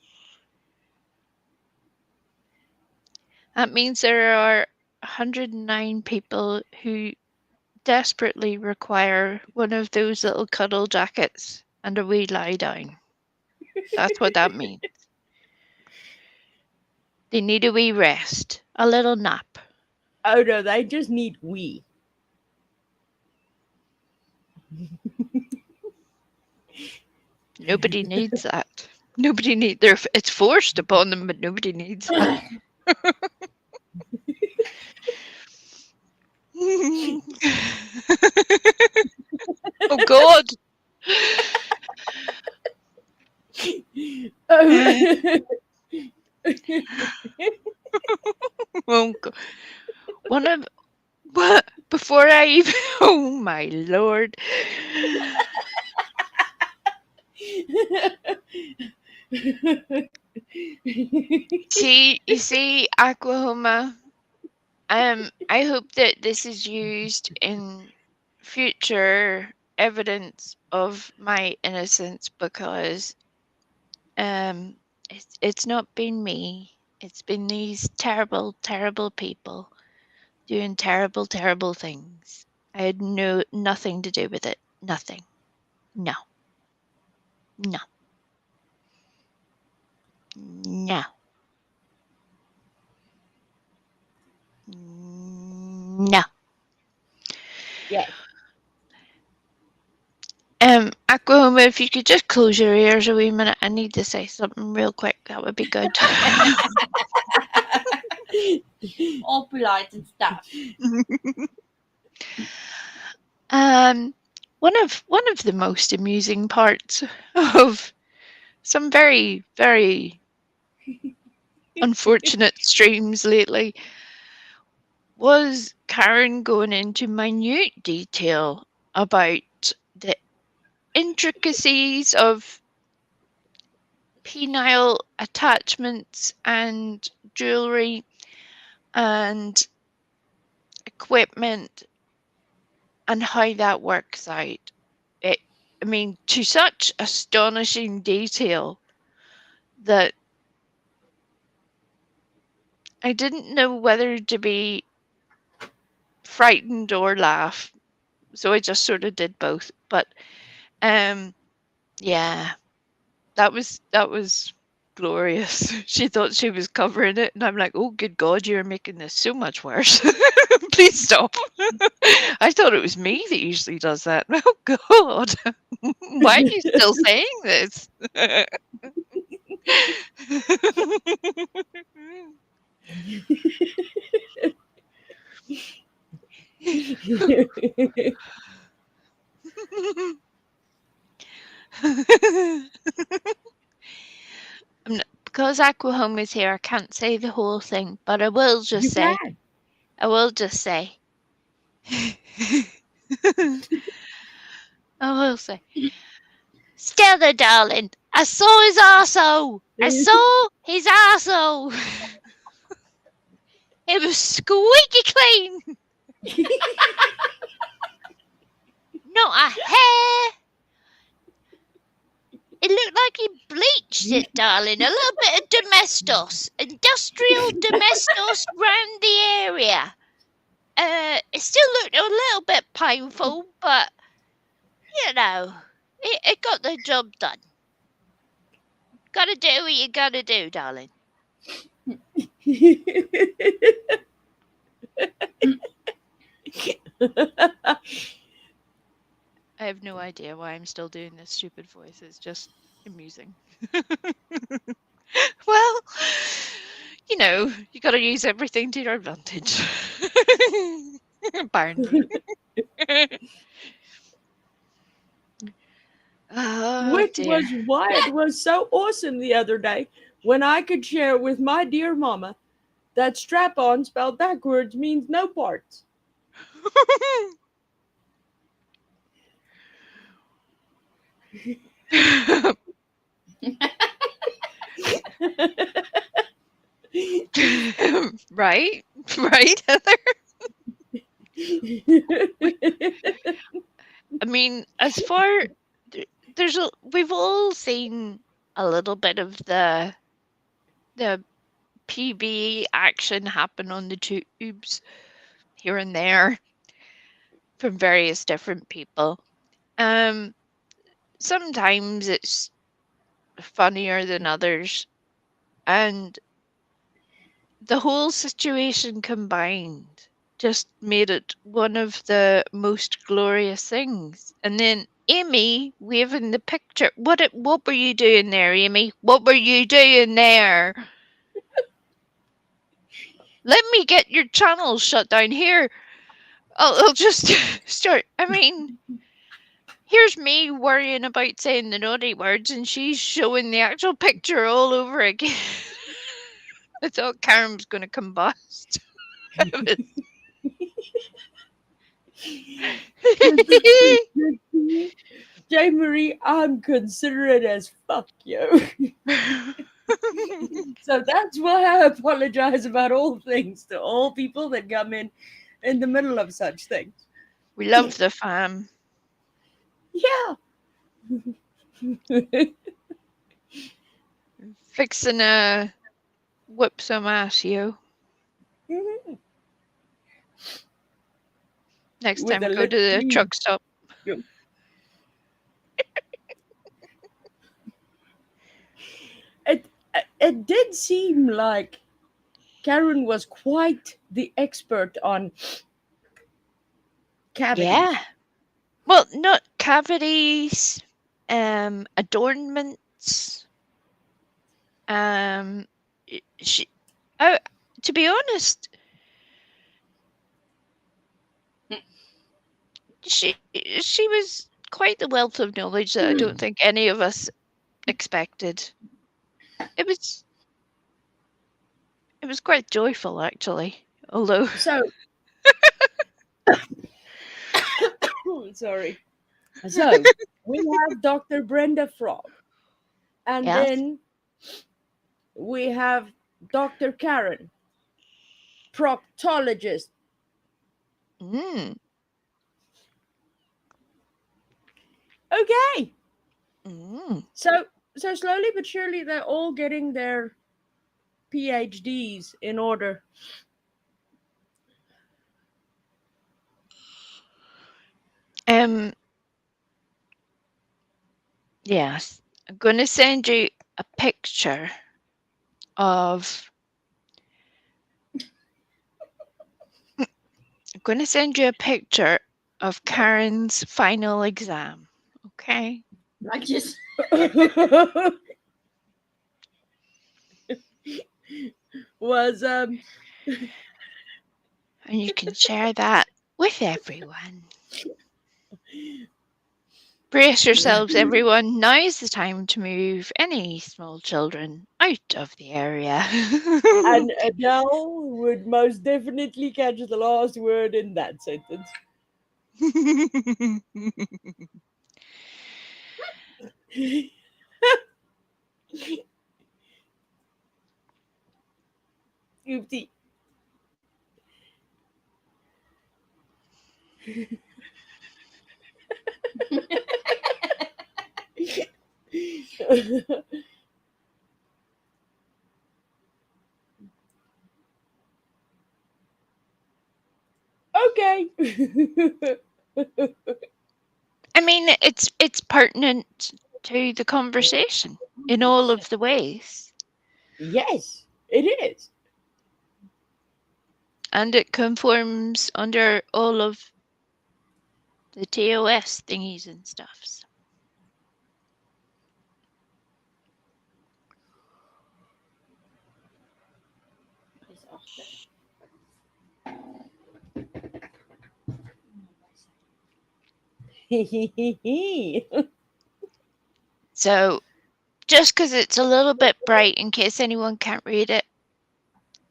That means there are 109 people who desperately require one of those little cuddle jackets and a wee lie down. That's what that means. They need a wee rest, a little nap. Oh no, they just need we. Nobody needs that. Nobody needs. It's forced upon them, but nobody needs that. Oh God! Oh, one of what before I even oh my lord. See, you see, Aquahoma. I hope that this is used in future evidence of my innocence because it's not been me. It's been these terrible, terrible people doing terrible, terrible things. I had nothing to do with it. Nothing. No. No. No. No. Yes. Aquahoma, if you could just close your ears a wee minute, I need to say something real quick. That would be good. All polite and stuff. One of the most amusing parts of some very, very unfortunate streams lately was Karen going into minute detail about the intricacies of penile attachments and jewelry and equipment and how that works out. I mean, to such astonishing detail that I didn't know whether to be frightened or laugh. So I just sort of did both. But yeah, that was glorious. She thought she was covering it, and I'm like, oh good god, you're making this so much worse. Please stop. I thought it was me that usually does that. Oh god. Why are you still saying this? Because Aquahome is here, I can't say the whole thing, but I will just say. I will just say. I will say. Stella, darling, I saw his arsehole. I saw his arsehole. It was squeaky clean. Not a hair. It looked like he bleached it, darling. A little bit of domestos. Industrial domestos round the area. It still looked a little bit painful, but, you know, it got the job done. Gotta do what you gotta do, darling. I have no idea why I'm still doing this stupid voice. It's just amusing. Well, you know, you gotta use everything to your advantage. Apparently. Which was why it was so awesome the other day when I could share with my dear mama that strap-on spelled backwards means no parts. Right, Heather. I mean, as far we've all seen a little bit of the PB action happen on the tubes here and there from various different people. Sometimes it's funnier than others, and the whole situation combined just made it one of the most glorious things. And then Amy waving the picture. What were you doing there, Amy? What were you doing there? Let me get your channel shut down here. I'll just start. I mean, Here's me worrying about saying the naughty words, and she's showing the actual picture all over again. I thought Karen was going to combust. J. Marie, I'm considerate as fuck, yo. So that's why I apologize about all things to all people that come in the middle of such things. We love the fam. Yeah. Fixing a whip some ass, yo. Mhm. Next With time a we go to little the tea. truck stop. It did seem like Karen was quite the expert on cavities. Yeah. Well, not cavities, adornments. She, to be honest, she was quite the wealth of knowledge that I don't think any of us expected. It was quite joyful, actually. Although, So, sorry. So, we have Dr. Brenda Frog. And yes. then we have Dr. Karen, proctologist. Mm. Okay. Mm. So slowly but surely they're all getting their PhDs in order. Yes. I'm going to send you a picture of. I'm going to send you a picture of Karen's final exam. Okay. I just Was And you can share that with everyone. Brace yourselves, everyone. Now is the time to move any small children out of the area. and Adele would most definitely catch the last word in that sentence. Oopsie. Okay. I mean, it's pertinent to the conversation in all of the ways, Yes, it is. and it conforms under all of the TOS thingies and stuffs. So, just because it's a little bit bright, in case anyone can't read it,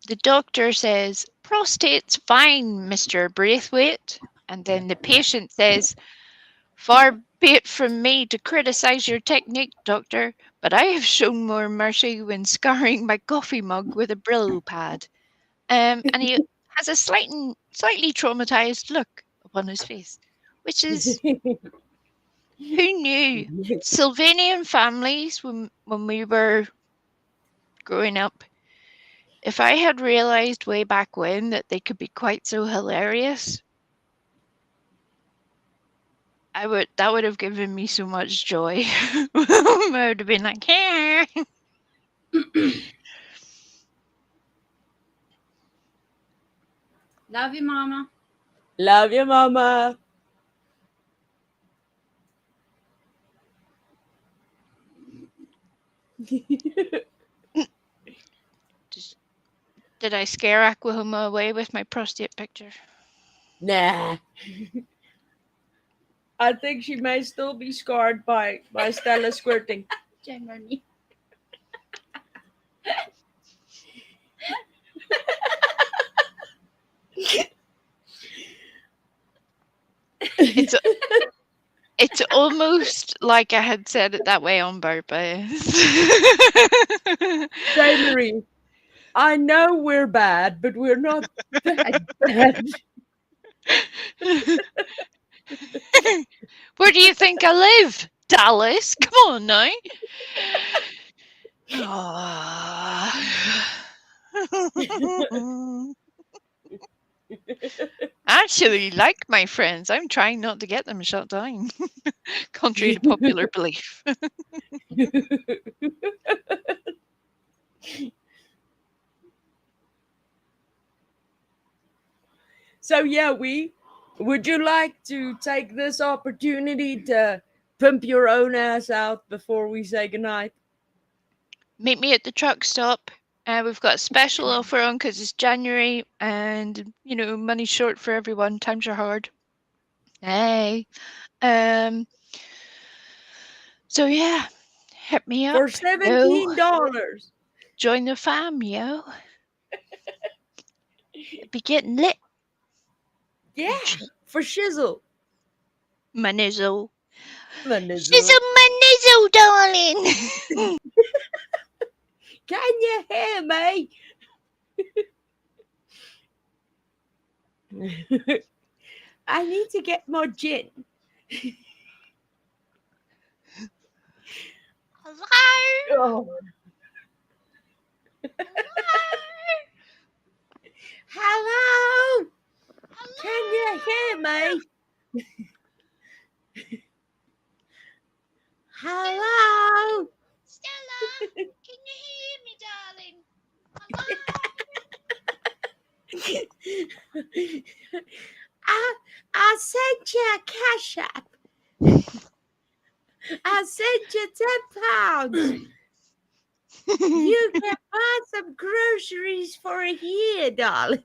the doctor says, "Prostate's fine, Mr. Braithwaite." And then the patient says, "Far be it from me to criticize your technique, doctor, but I have shown more mercy when scouring my coffee mug with a Brillo pad." And he has a slightly traumatized look upon his face, which is, who knew? Sylvanian families, when we were growing up, if I had realized way back when that they could be quite so hilarious, that would have given me so much joy. I would have been like, "Hey." love you, Mama. Love you, mama. Did I scare Aquahoma away with my prostate picture? Nah. I think she may still be scarred by Stella squirting. Generally. It's almost like I had said it that way on purpose. Say, Marie, I know we're bad, but we're not that bad. Where do you think I live? Dallas? Come on now. I actually like my friends. I'm trying not to get them shut down, contrary to popular belief. So yeah, would you like to take this opportunity to pimp your own ass out before we say goodnight? Meet me at the truck stop. We've got a special offer on because it's January and, money's short for everyone. Times are hard. Hey. So yeah, hit me up. For $17. Join the fam, yo. Be getting lit. Yeah, for shizzle. My nizzle. My nizzle. Shizzle my nizzle, darling. Can you hear me? I need to get more gin. Hello. Oh. Hello? Can you hear me? Hello? Stella, can you hear me, darling? I sent you a cash app. I sent you £10. You can buy some groceries for a year, darling.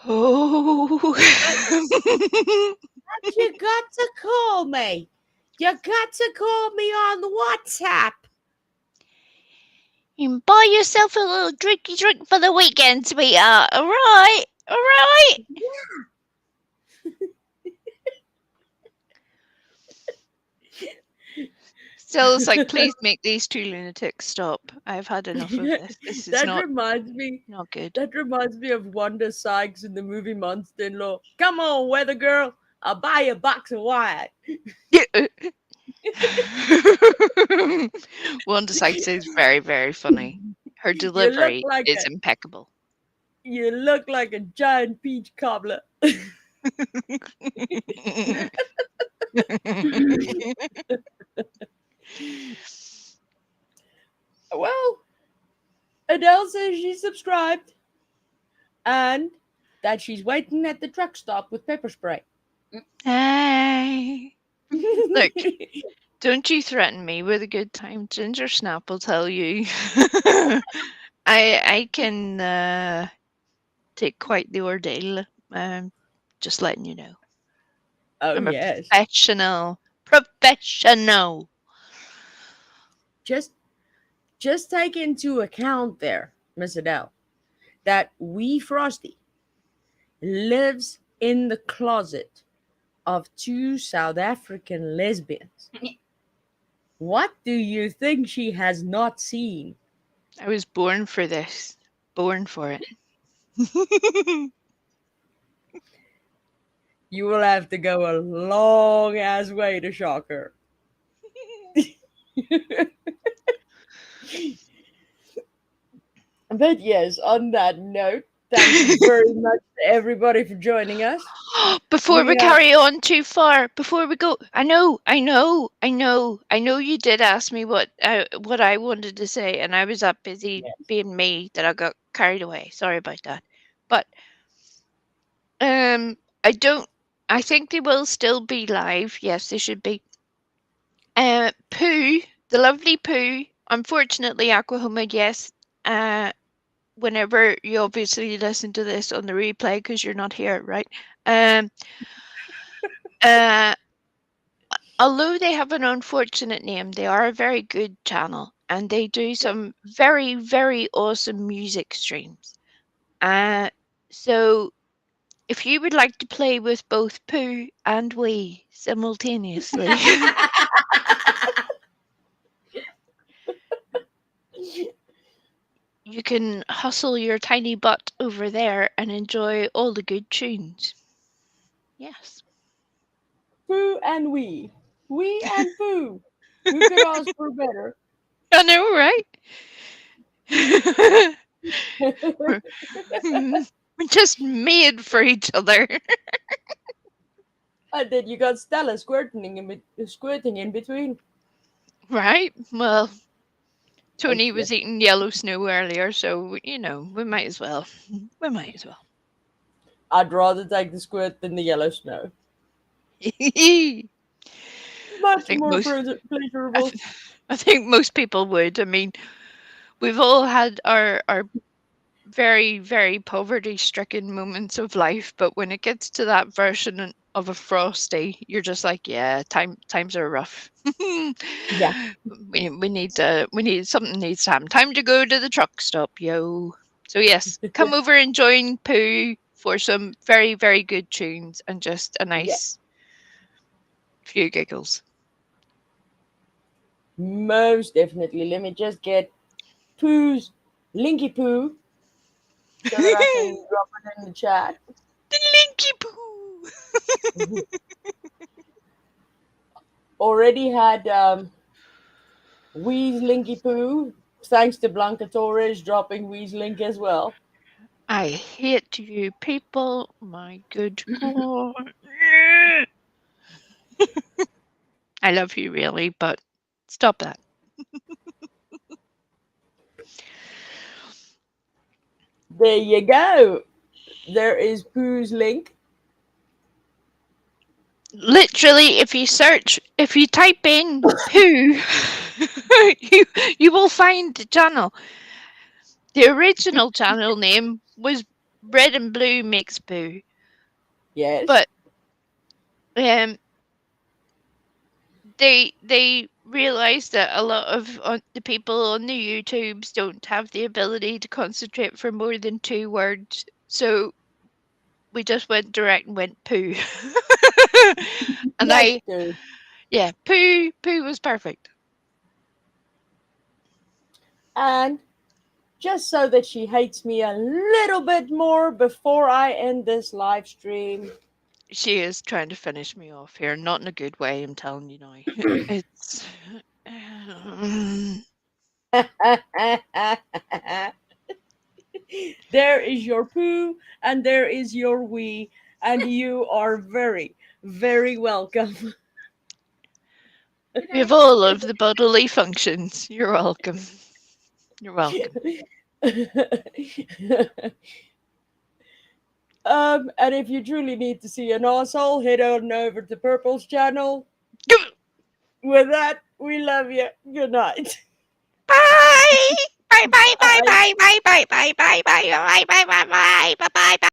Oh. But you got to call me. You got to call me on WhatsApp. You can buy yourself a little drinky drink for the weekend, sweetheart. All right? All right? Yeah. Still, it's like, please make these two lunatics stop. I've had enough of this. This is reminds me. Not good. That reminds me of Wanda Sykes in the movie Monster-in-Law. Come on, weather girl. I'll buy you a box of wine. Wanda Sykes is very, very funny. Her delivery is impeccable. You look like a giant peach cobbler. Well, Adele says she's subscribed and that she's waiting at the truck stop with pepper spray. Hey. Look, don't you threaten me with a good time. Ginger Snap will tell you. I can take quite the ordeal. Just letting you know. Oh, I'm yes. a professional. Just take into account there, Miss Adele, that wee Frosty lives in the closet of two South African lesbians. What do you think she has not seen? I was born for this. Born for it. You will have to go a long ass way to shock her. But yes, on that note, thank you very much to everybody for joining us. Before we carry on too far, before we go, I know you did ask me what I wanted to say, and I was that busy being me that I got carried away. Sorry about that. But I think they will still be live. Yes, they should be. Pooh, the lovely Pooh unfortunately, Aquahoma, yes. Whenever you obviously listen to this on the replay because you're not here, right? Although they have an unfortunate name, they are a very good channel and they do some very, very awesome music streams. So if you would like to play with both Pooh and Wee simultaneously, you can hustle your tiny butt over there and enjoy all the good tunes. Yes. Pooh and Wee. Wee and Pooh. Who could ask for better? I know, right? We're just made for each other. And then you got Stella squirting in between. Right? Well, Tony was eating yellow snow earlier, so, we might as well. We might as well. I'd rather take the squirt than the yellow snow. Much more pleasurable. I think most people would. I mean, we've all had our very, very poverty-stricken moments of life, but when it gets to that version of a Frosty, you're just like, yeah, times are rough. Yeah. We need something needs to happen. Time to go to the truck stop, yo. So yes, come over and join Pooh for some very, very good tunes and just a nice few giggles. Most definitely. Let me just get Pooh's Linky Poo so that I can drop it in the chat. The Linky Poo. Already had Wee's Linky Poo, thanks to Blanca Torres dropping Wee's link as well. I hate you people, my good God. I love you really, but stop that. There you go. There is Pooh's link. Literally, if you type in Pooh, you will find the channel. The original channel name was Red and Blue Makes Pooh. Yes. But they realized that a lot of the people on the YouTubes don't have the ability to concentrate for more than 2 words, so we just went direct and went Pooh. And Pooh was perfect. And just so that she hates me a little bit more before I end this live stream. She is trying to finish me off here, not in a good way, I'm telling you now. It's... There is your Pooh and there is your Wee, and you are very, very welcome. We have all of the bodily functions. You're welcome. You're welcome. And if you truly need to see an arsehole, head on over to Purple's channel. With that, we love you. Good night. Bye. Bye. Bye. Bye. Bye. Bye. Bye. Bye. Bye. Bye. Bye. Bye. Bye. Bye. Bye. Bye. Bye.